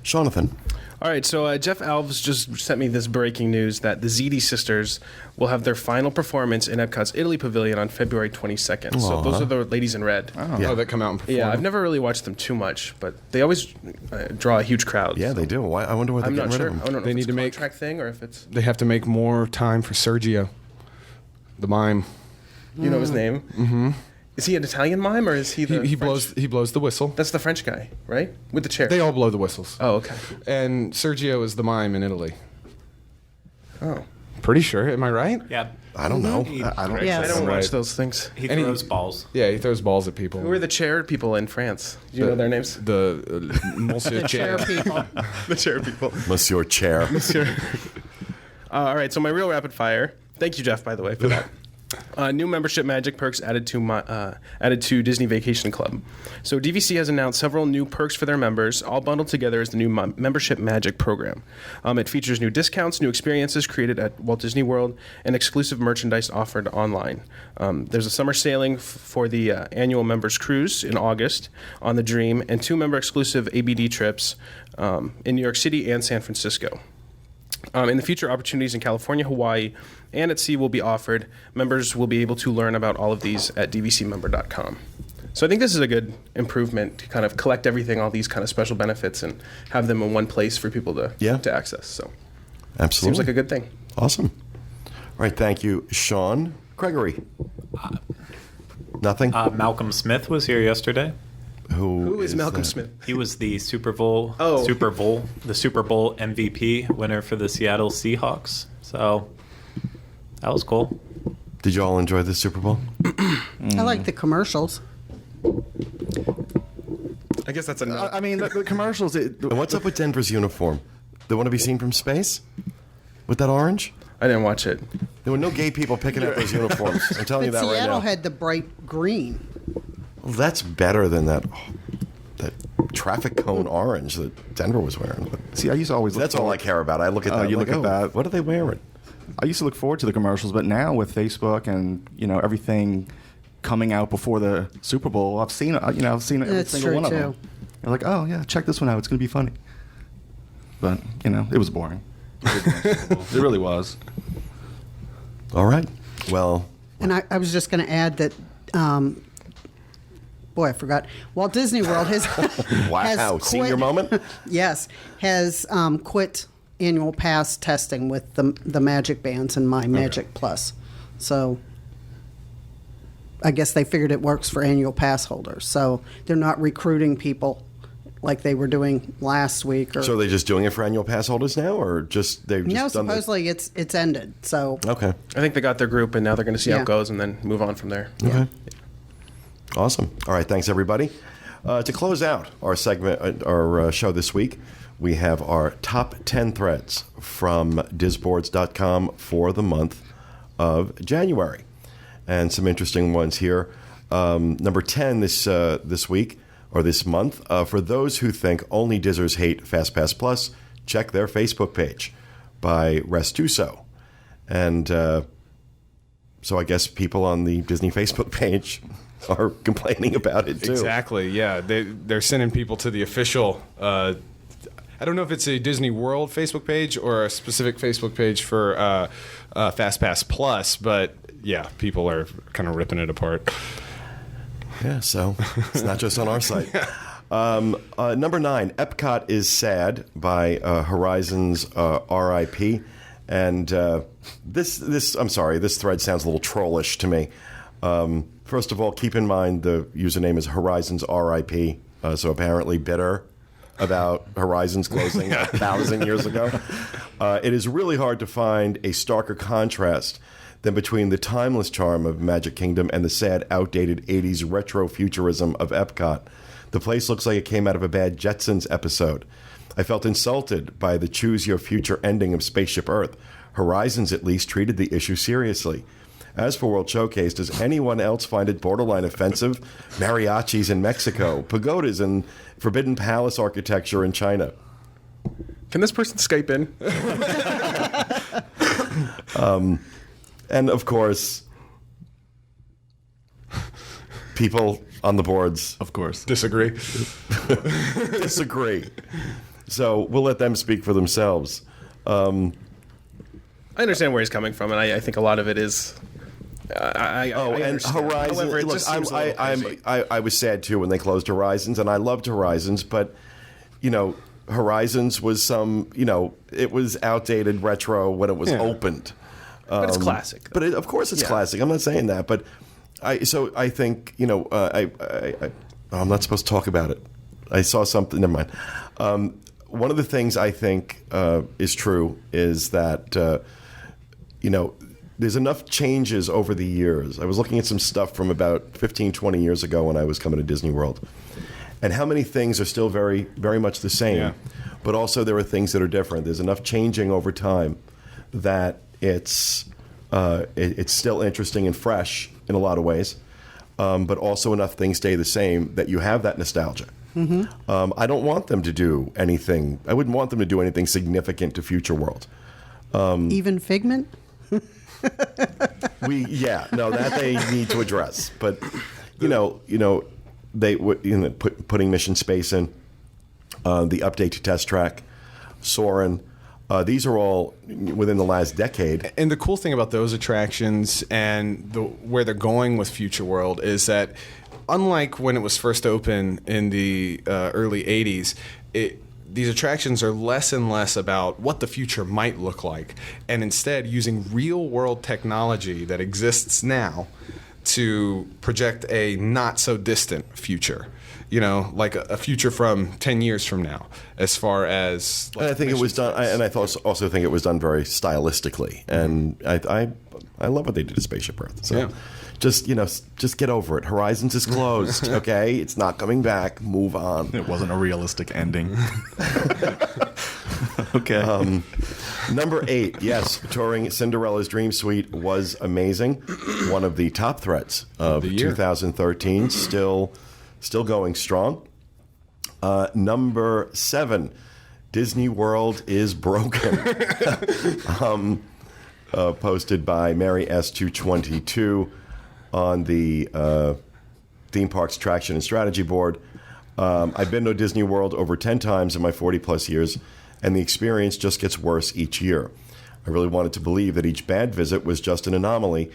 Jonathan. All right, so Jeff Alves just sent me this breaking news that the Ziti sisters will have their final performance in Epcot's Italy Pavilion on February 22nd. So those are the ladies in red. Oh, that come out and perform. Yeah, I've never really watched them too much, but they always draw a huge crowd. Yeah, they do. Why? I wonder why they're I'm not getting sure. rid I of them. don't know They if need it's to a make- contract thing or if it's They have to make more time for Sergio, the mime. you know his name. Is he an Italian mime or is he the He French? blows the whistle. That's the French guy, right? With the chair. They all blow the whistles. Oh, okay. And Sergio is the mime in Italy. Oh. Pretty sure. Am I right? Yeah. I don't know. I don't. Yeah. I don't Right. watch those things. He And he- throws balls. Yeah, he throws balls at people. Who are the chair people in France? Do you know their names? The Monsieur Chair Chair. people. The chair people. Monsieur Chair. All right, so my real rapid fire. Thank you, Jeff, by the way, for that. New membership magic perks added to Disney Vacation Club. So DVC has announced several new perks for their members, all bundled together as the new membership magic program. It features new discounts, new experiences created at Walt Disney World, and exclusive merchandise offered online. There's a summer sailing for the annual members cruise in August on the Dream, and 2 member exclusive ABD trips in New York City and San Francisco. In the future, opportunities in California, Hawaii, and at sea will be offered. Members will be able to learn about all of these at dvcmember.com. So I think this is a good improvement to kind of collect everything, all these kind of special benefits, and have them in one place for people to access. So Absolutely. seems like a good thing. Awesome. All right, thank you, Sean. Gregory. Nothing? Malcolm Smith was here yesterday. Who is Malcolm that? Smith? He was the Super Bowl MVP winner for the Seattle Seahawks. So that was cool. Did you all enjoy the Super Bowl? I like the commercials. I guess that's enough. I mean, the commercials. And what's up with Denver's uniform? They want to be seen from space? With that orange? I didn't watch it. There were no gay people picking up those uniforms. I'm telling you But that right Seattle now. had the bright green. Well, that's better than that traffic cone orange that Denver was wearing. But See, I used to always. Look that's all I care about. I look at that. you I'm look like, at that. What are they wearing? I used to look forward to the commercials, but now with Facebook and everything coming out before the Super Bowl, I've seen every That's single true, one of too. them. I'm like, oh yeah, check this one out. It's going to be funny. But it was boring. It really was. All right. Well, And I was just going to add that, boy, I forgot. Walt Disney World has wow. has Senior quit- moment? Yes, has quit annual pass testing with the Magic Bands and My Magic Plus. So I guess they figured it works for annual pass holders. So they're not recruiting people like they were doing last week. Or So are they just doing it for annual pass holders now, or just they've just no, done supposedly it's ended. So Okay. I think they got their group, and now they're going to see how Yeah. it goes and then move on from there. Okay. Awesome. All right. Thanks, everybody. To close out our segment, our show this week, we have our top 10 threads from disboards.com for the month of January, and some interesting ones here. Number 10 this week or this month. For those who think only Dizzers hate FastPass Plus, check their Facebook page by Restuso. And so I guess people on the Disney Facebook page are complaining about it too. Exactly. Yeah, they're sending people to the official. I don't know if it's a Disney World Facebook page or a specific Facebook page for FastPass Plus, but yeah, people are kind of ripping it apart. Yeah, so it's not just on our site. Number 9, Epcot is sad by Horizons RIP. And this I'm sorry, this thread sounds a little trollish to me. First of all, keep in mind the username is Horizons RIP, so apparently bitter about Horizons closing 1,000 years ago. It is really hard to find a starker contrast than between the timeless charm of Magic Kingdom and the sad, outdated 80s retro futurism of Epcot. The place looks like it came out of a bad Jetsons episode. I felt insulted by the choose your future ending of Spaceship Earth. Horizons at least treated the issue seriously. As for World Showcase, does anyone else find it borderline offensive? Mariachis in Mexico, pagodas and Forbidden Palace architecture in China. Can this person Skype in? And of course, people on the boards Of course. Disagree. disagree. So we'll let them speak for themselves. I understand where he's coming from, and I think a lot of it is. I And understand. Horizon. However, it Look, just seems a little crazy. I was sad too when they closed Horizons, and I loved Horizons, but Horizons was it was outdated retro when it was opened. But it's classic. But of course it's classic. I'm not saying that, but I think, I'm not supposed to talk about it. I saw something. Never mind. One of the things I think is true is that, there's enough changes over the years. I was looking at some stuff from about 15, 20 years ago when I was coming to Disney World. And how many things are still very, very much the same. Yeah. But also there are things that are different. There's enough changing over time that it's still interesting and fresh in a lot of ways. But also enough things stay the same that you have that nostalgia. Mm-hmm. I don't want them to do anything. I wouldn't want them to do anything significant to Future World. Even Figment? That they need to address. But they putting Mission Space in, the update to Test Track, Soarin'. These are all within the last decade. And the cool thing about those attractions and where they're going with Future World is that, unlike when it was first open in the early 80s, these attractions are less and less about what the future might look like, and instead using real-world technology that exists now to project a not-so-distant future. Like a future from 10 years from now, as far as. And I think it was done, and I also think it was done very stylistically, and I love what they did to Spaceship Earth. So just get over it. Horizons is closed. Okay, it's not coming back. Move on. It wasn't a realistic ending. Okay. Number 8, yes, touring Cinderella's Dream Suite was amazing. One of the top threads of 2013. Still going strong. Number 7, Disney World is broken. Posted by Mary S222 on the Theme Parks Attraction and Strategy Board. I've been to Disney World over 10 times in my 40-plus years, and the experience just gets worse each year. I really wanted to believe that each bad visit was just an anomaly,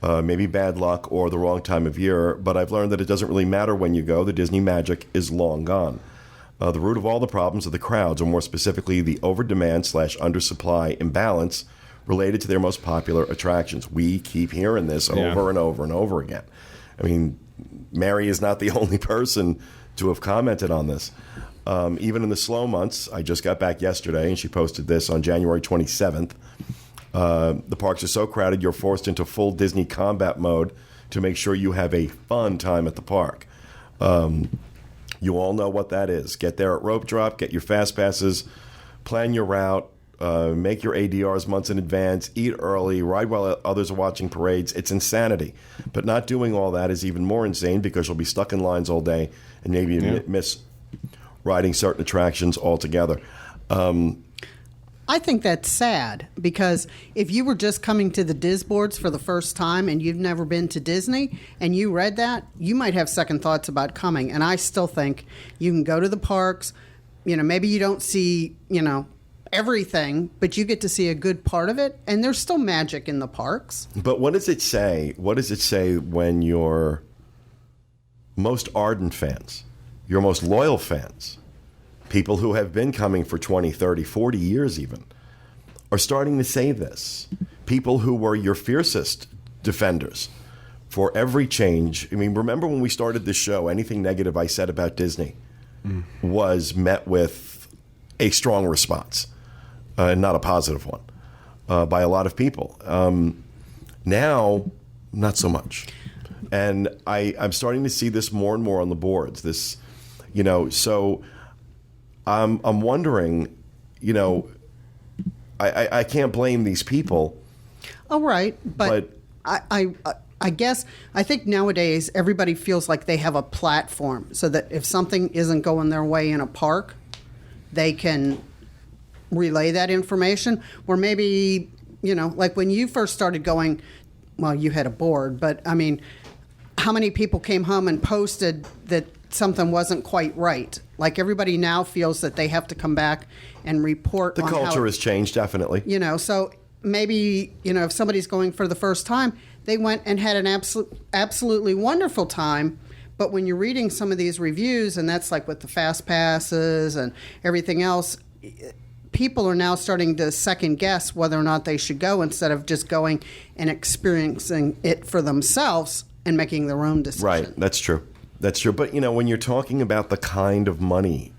maybe bad luck or the wrong time of year, but I've learned that it doesn't really matter when you go. The Disney magic is long gone. The root of all the problems are the crowds, or more specifically, the over-demand/undersupply imbalance related to their most popular attractions. We keep hearing this over and over and over again. I mean, Mary is not the only person to have commented on this. Even in the slow months, I just got back yesterday, and she posted this on January 27th. The parks are so crowded, you're forced into full Disney combat mode to make sure you have a fun time at the park. You all know what that is. Get there at rope drop, get your fast passes, plan your route, make your ADRs months in advance, eat early, ride while others are watching parades. It's insanity. But not doing all that is even more insane because you'll be stuck in lines all day and maybe miss riding certain attractions altogether. I think that's sad because if you were just coming to the DIS boards for the first time and you've never been to Disney and you read that, you might have second thoughts about coming. And I still think you can go to the parks, maybe you don't see, everything, but you get to see a good part of it, and there's still magic in the parks. But what does it say? What does it say when your most ardent fans, your most loyal fans, people who have been coming for 20, 30, 40 years even, are starting to say this? People who were your fiercest defenders for every change. I mean, remember when we started this show, anything negative I said about Disney was met with a strong response, not a positive one, by a lot of people. Now, not so much. And I'm starting to see this more and more on the boards. This, so I'm wondering, I can't blame these people. Oh, right. But I guess I think nowadays everybody feels like they have a platform so that if something isn't going their way in a park, they can relay that information. Or maybe, like when you first started going, well, you had a board, but I mean, how many people came home and posted that something wasn't quite right? Like everybody now feels that they have to come back and report. The culture has changed, definitely. So maybe, if somebody's going for the first time, they went and had an absolutely wonderful time. But when you're reading some of these reviews, and that's like with the fast passes and everything else, people are now starting to second guess whether or not they should go instead of just going and experiencing it for themselves and making their own decision. Right. That's true. That's true. But, when you're talking about the kind of money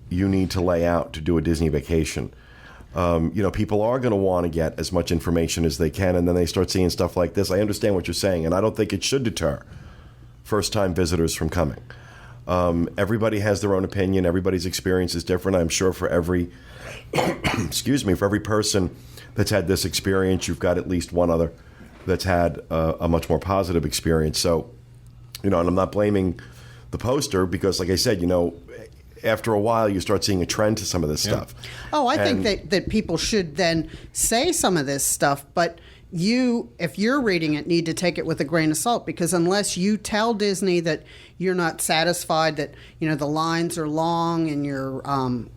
you need to lay out to do a Disney vacation, people are going to want to get as much information as they can, and then they start seeing stuff like this. I understand what you're saying, and I don't think it should deter first-time visitors from coming. Everybody has their own opinion. Everybody's experience is different. I'm sure for every, for every person that's had this experience, you've got at least one other that's had a much more positive experience. So, and I'm not blaming the poster because, like I said, after a while, you start seeing a trend to some of this stuff. Oh, I think that people should then say some of this stuff, but if you're reading it, need to take it with a grain of salt, because unless you tell Disney that you're not satisfied, that the lines are long and your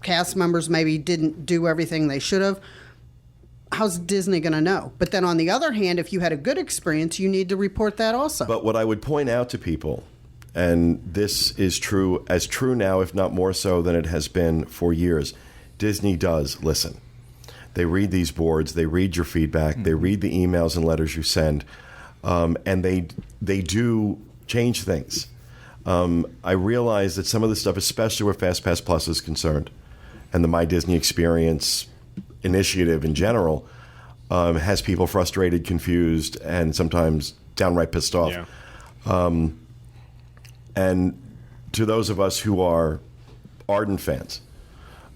cast members maybe didn't do everything they should have, how's Disney going to know? But then on the other hand, if you had a good experience, you need to report that also. But what I would point out to people, and this is true now, if not more so than it has been for years, Disney does listen. They read these boards, they read your feedback, they read the emails and letters you send, and they do change things. I realize that some of the stuff, especially where FastPass Plus is concerned, and the My Disney Experience initiative in general, has people frustrated, confused, and sometimes downright pissed off. Yeah. And to those of us who are ardent fans,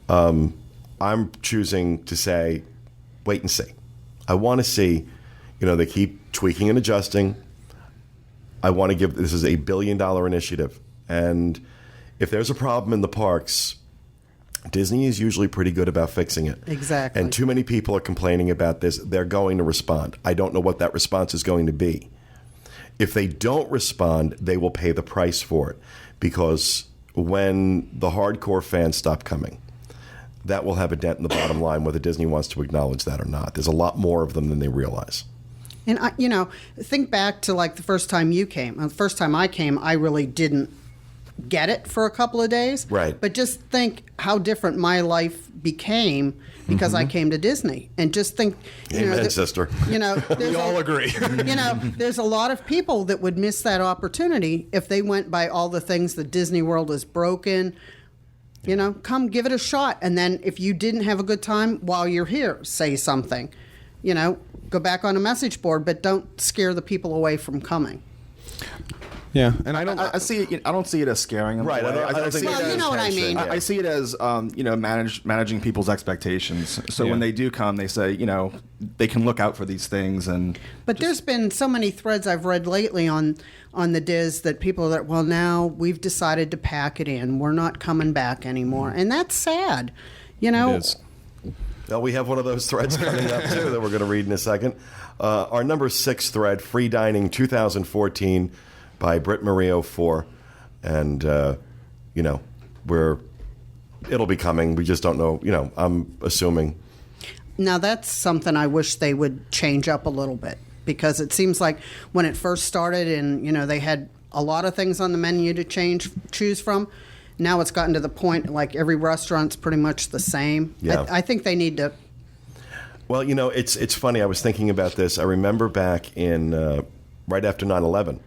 I'm choosing to say, wait and see. I want to see, they keep tweaking and adjusting. I want to this is a $1 billion initiative. And if there's a problem in the parks, Disney is usually pretty good about fixing it. Exactly. And too many people are complaining about this. They're going to respond. I don't know what that response is going to be. If they don't respond, they will pay the price for it. Because when the hardcore fans stop coming, that will have a dent in the bottom line, whether Disney wants to acknowledge that or not. There's a lot more of them than they realize. And, think back to like the first time you came. The first time I came, I really didn't get it for a couple of days. Right. But just think how different my life became because I came to Disney. And just think, Amen, sister. We all agree. There's a lot of people that would miss that opportunity if they went by all the things that Disney World is broken. Come give it a shot. And then if you didn't have a good time while you're here, say something. Go back on a message board, but don't scare the people away from coming. Yeah, and I I see it. I don't see it as scaring them. Right. away. I don't see it Well, as you know what I mean. I see it as managing people's expectations. So when they do come, they say they can look out for these things. But there's been so many threads I've read lately on the DIS that people that now we've decided to pack it in. We're not coming back anymore, and that's sad. It is. Well, we have one of those threads coming up too that we're going to read in a second. Our number 6 thread, Free Dining 2014. By Britt Mario 4, and it'll be coming. We just don't know. I'm assuming. Now that's something I wish they would change up a little bit, because it seems like when it first started, and they had a lot of things on the menu to choose from. Now it's gotten to the point like every restaurant's pretty much the same. Yeah. I think they need to. Well, it's funny. I was thinking about this. I remember back in right after 9/11.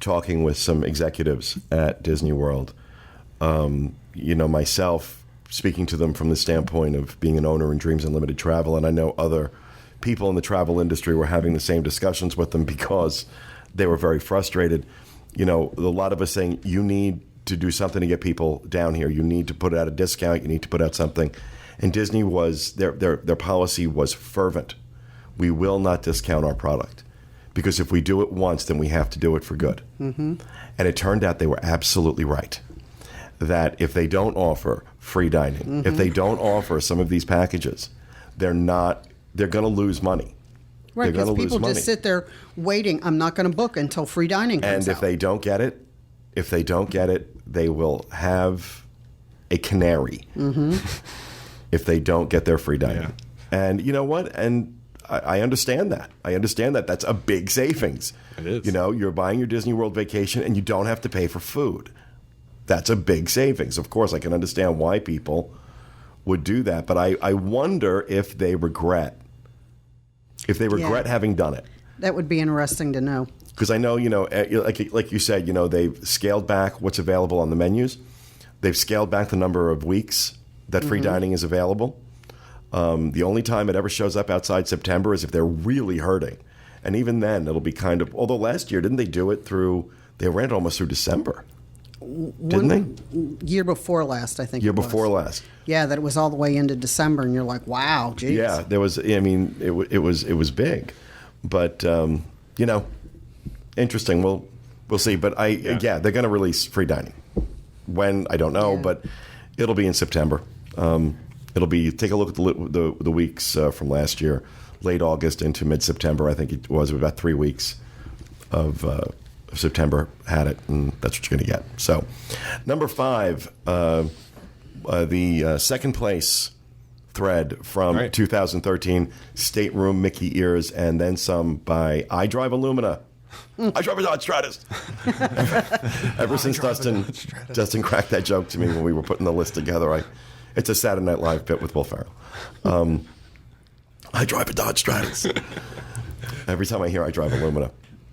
Talking with some executives at Disney World, myself speaking to them from the standpoint of being an owner in Dreams Unlimited Travel, and I know other people in the travel industry were having the same discussions with them because they were very frustrated. A lot of us saying, you need to do something to get people down here. You need to put out a discount. You need to put out something. And Disney was, their policy was fervent. We will not discount our product. Because if we do it once, then we have to do it for good. Mm-hmm. And it turned out they were absolutely right. That if they don't offer free dining, if they don't offer some of these packages, they're going to lose money. Right, because people just sit there waiting. I'm not going to book until free dining comes out. And if they don't get it, they will have a canary. Mm-hmm. If they don't get their free dining. Yeah. And you know what? And I understand that. That's a big savings. It is. You're buying your Disney World vacation and you don't have to pay for food. That's a big savings. Of course, I can understand why people would do that, but I wonder if they regret having done it. That would be interesting to know. Because I know, like you said, they've scaled back what's available on the menus. They've scaled back the number of weeks that free dining is available. The only time it ever shows up outside September is if they're really hurting. And even then, it'll be kind of... Although last year, didn't they do it through... They ran it almost through December. Didn't they? Year before last, I think. Year before last. Yeah, that it was all the way into December, and you're like, wow, geez. Yeah, there was... I mean, it was big. But, interesting. We'll see. But they're going to release free dining. When, I don't know, but it'll be in September. It'll be, take a look at the weeks from last year, late August into mid-September. I think it was about 3 weeks of September had it, and that's what you're going to get. So, number 5, the second place thread from 2013, Stateroom Mickey Ears, and then some by I Drive Illumina. I drive a Dodge Stratus. Ever since Dustin cracked that joke to me when we were putting the list together, it's a Saturday Night Live bit with Will Ferrell. I drive a Dodge Stratus. Every time I hear I drive Illumina,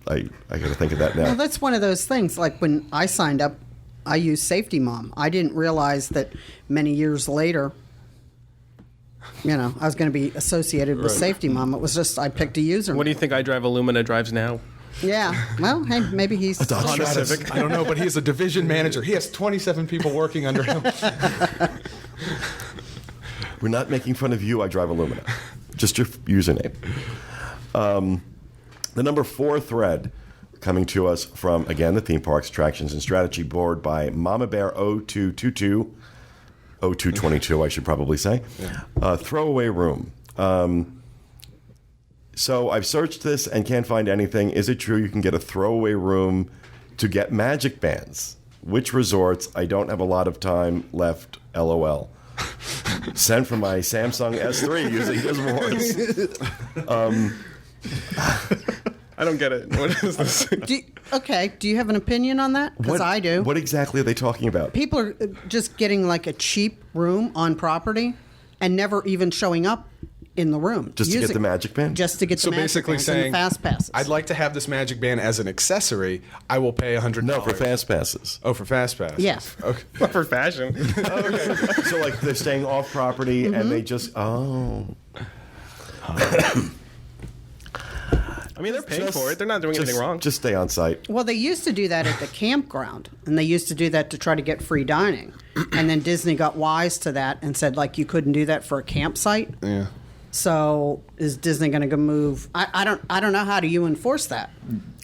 I got to think of that now. Well, that's one of those things. Like when I signed up, I used Safety Mom. I didn't realize that many years later, I was going to be associated with Safety Mom. It was just I picked a username. What do you think I Drive Illumina drives now? Yeah. Well, hey, maybe he's... A Honda Civic. I don't know, but he's a division manager. He has 27 people working under him. We're not making fun of you, I Drive Illumina. Just your username. The number 4 thread coming to us from, again, the Theme Parks Attractions and Strategy Board by Mama Bear 0222. 0222, I should probably say. Yeah. Throwaway room. So I've searched this and can't find anything. Is it true you can get a throwaway room to get magic bands? Which resorts? I don't have a lot of time left, LOL. Sent from my Samsung S3 using his voice. I don't get it. What is this? Do you have an opinion on that? Because I do. What exactly are they talking about? People are just getting like a cheap room on property and never even showing up in the room. Just to get the magic band? Just to get the magic basically bands saying, and the fast passes. I'd like to have this magic band as an accessory. I will pay $100. No, for fast passes. Oh, for fast pass. Yes. Okay. For fashion. Okay. So like they're staying off property and they just I mean, they're paying for it. They're not doing anything wrong. Just stay on site. Well, they used to do that at the campground, and they used to do that to try to get free dining. And then Disney got wise to that and said, like, you couldn't do that for a campsite. Yeah. So is Disney going to go move? I don't know. How do you enforce that?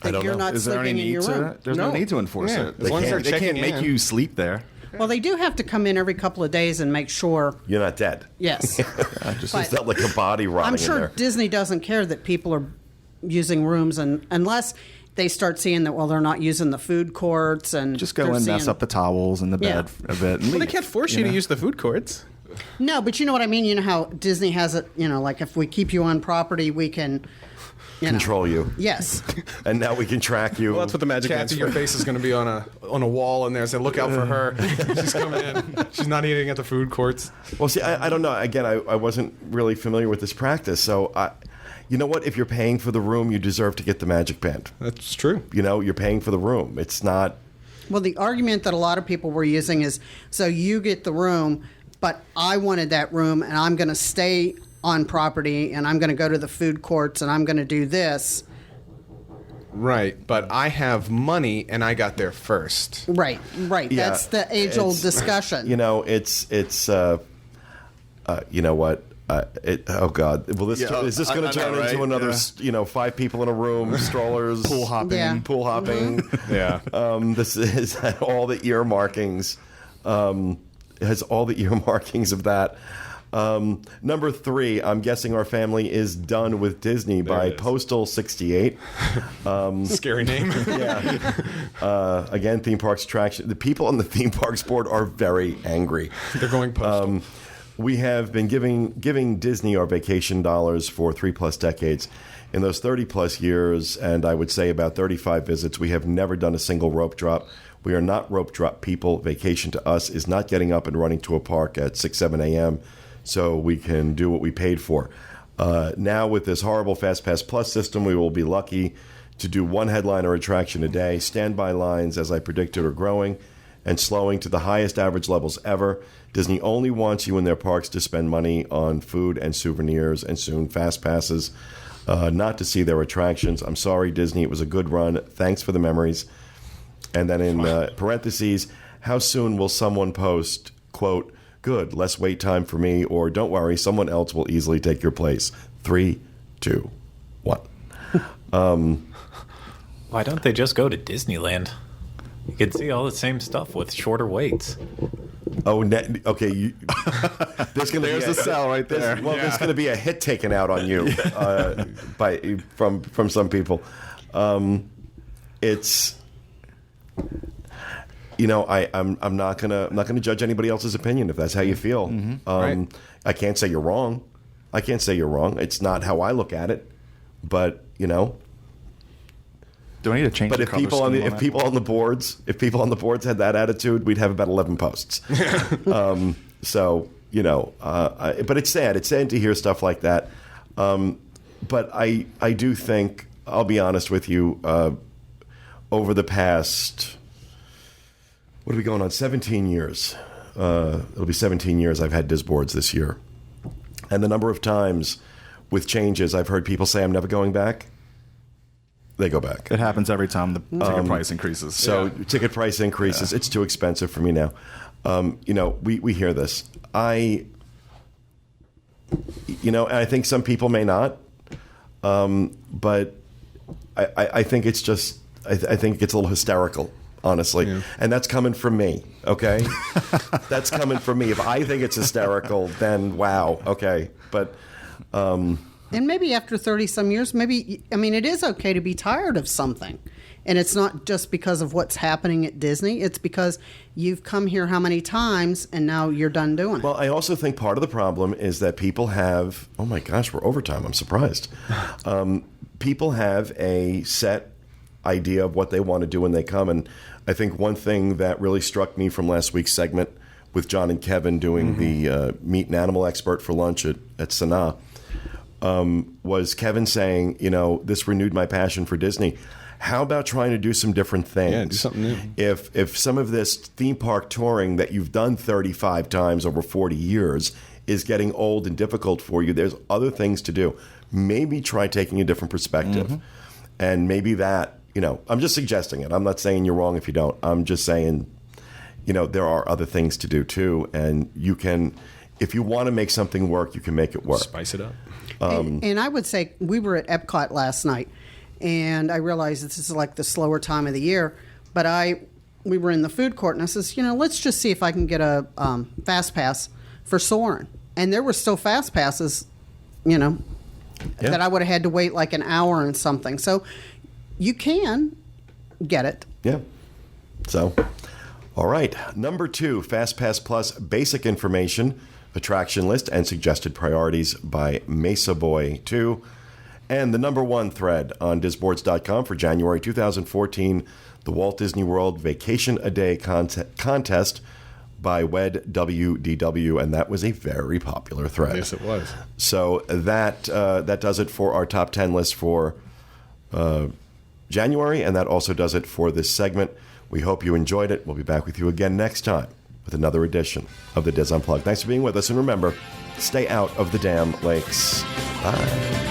I don't you're know. not Is there any sleeping in need your room. to? There's no need to enforce Yeah, it. as long as they're They can't checking make in. you sleep there. Well, they do have to come in every couple of days and make sure. You're not dead. Yes. Just But it's not like a body rotting I'm sure in there. Disney doesn't care that people are using rooms, and unless they start seeing that, well, they're not using the food courts, and Just go they're and mess seeing- up the towels and the bed a bit. And Well, they leave, can't force you to use the food courts. No, but you know what I mean. You know how Disney has it. Like if we keep you on property, we can Control you. Yes. And now we can track you. Well, that's what the magic band's Kathy, your for. face is going to be on a wall in there. Say, look out for her. She's coming in. She's not eating at the food courts. Well, see, I don't know. Again, I wasn't really familiar with this practice. So, you know what? If you're paying for the room, you deserve to get the magic band. That's true. You're paying for the room. It's not... Well, the argument that a lot of people were using is, so you get the room, but I wanted that room, and I'm going to stay on property, and I'm going to go to the food courts, and I'm going to do this. Right, but I have money, and I got there first. Right. Yeah, That's the age-old discussion. It's you know what? Oh God! Well, is this going to turn into another? Yeah. 5 people in a room, strollers, pool hopping. Yeah. pool hopping. Yeah. This is all the earmarkings. It has all the earmarkings of that. Number 3, I'm guessing our family is done with Disney by it is. Postal 68. Scary name. Yeah. Again, theme parks attraction. The people on the theme parks board are very angry. They're going postal. We have been giving Disney our vacation dollars for 3+ decades. In those 30+ years, and I would say about 35 visits, we have never done a single rope drop. We are not rope drop people. Vacation to us is not getting up and running to a park at 6, 7 a.m. so we can do what we paid for. Now with this horrible FastPass Plus system, we will be lucky to do one headliner attraction a day. Standby lines, as I predicted, are growing and slowing to the highest average levels ever. Disney only wants you in their parks to spend money on food and souvenirs and soon fast passes, not to see their attractions. I'm sorry, Disney. It was a good run. Thanks for the memories. And then in parentheses, how soon will someone post, quote, good, less wait time for me, or don't worry, someone else will easily take your place. 3, 2, 1. Why don't they just go to Disneyland? You could see all the same stuff with shorter waits. Oh, okay. There's a sell right there. There's going to be a hit taken out on you from some people. It's, I'm not gonna judge anybody else's opinion if that's how you feel. Right. I can't say you're wrong. It's not how I look at it, but Do I need to change? But the if color people scheme that? on the boards had that attitude, we'd have about 11 posts. So but it's sad. It's sad to hear stuff like that. But I do think, I'll be honest with you, over the past, what are we going on? 17 years. It'll be 17 years I've had DIS boards this year, and the number of times with changes I've heard people say I'm never going back. They go back. It happens every time the ticket price increases. So ticket price increases. It's too expensive for me now. We hear this. And I think some people may not. But I think it's just, I think it's a little hysterical, honestly. Yeah. And that's coming from me, okay? That's coming from me. If I think it's hysterical, then wow, okay. But... and maybe after 30-some years, it is okay to be tired of something. And it's not just because of what's happening at Disney. It's because you've come here how many times, and now you're done doing it. Well, I also think part of the problem is that people have... Oh, my gosh, we're overtime. I'm surprised. People have a set idea of what they want to do when they come. And I think one thing that really struck me from last week's segment with John and Kevin doing the meat and animal expert for lunch at Sanaa, was Kevin saying, this renewed my passion for Disney. How about trying to do some different things? Yeah, do something new. If some of this theme park touring that you've done 35 times over 40 years is getting old and difficult for you, there's other things to do. Maybe try taking a different perspective. And maybe that, I'm just suggesting it. I'm not saying you're wrong if you don't. I'm just saying, there are other things to do too. And you can, if you want to make something work, you can make it work. Spice it up. And I would say we were at Epcot last night, and I realized this is like the slower time of the year, but we were in the food court, and I says, let's just see if I can get a fast pass for Soarin'. And there were still fast passes, that I would have had to wait like an hour and something. So you can get it. Yeah. So, all right. Number 2, FastPass Plus basic information, attraction list, and suggested priorities by Mesa Boy 2. And the number 1 thread on disboards.com for January 2014, the Walt Disney World Vacation a Day contest by Wed WDW, and that was a very popular thread. Yes, it was. So that does it for our top 10 list for January, and that also does it for this segment. We hope you enjoyed it. We'll be back with you again next time with another edition of the DIS Unplugged. Thanks for being with us, and remember, stay out of the damn lakes. Bye.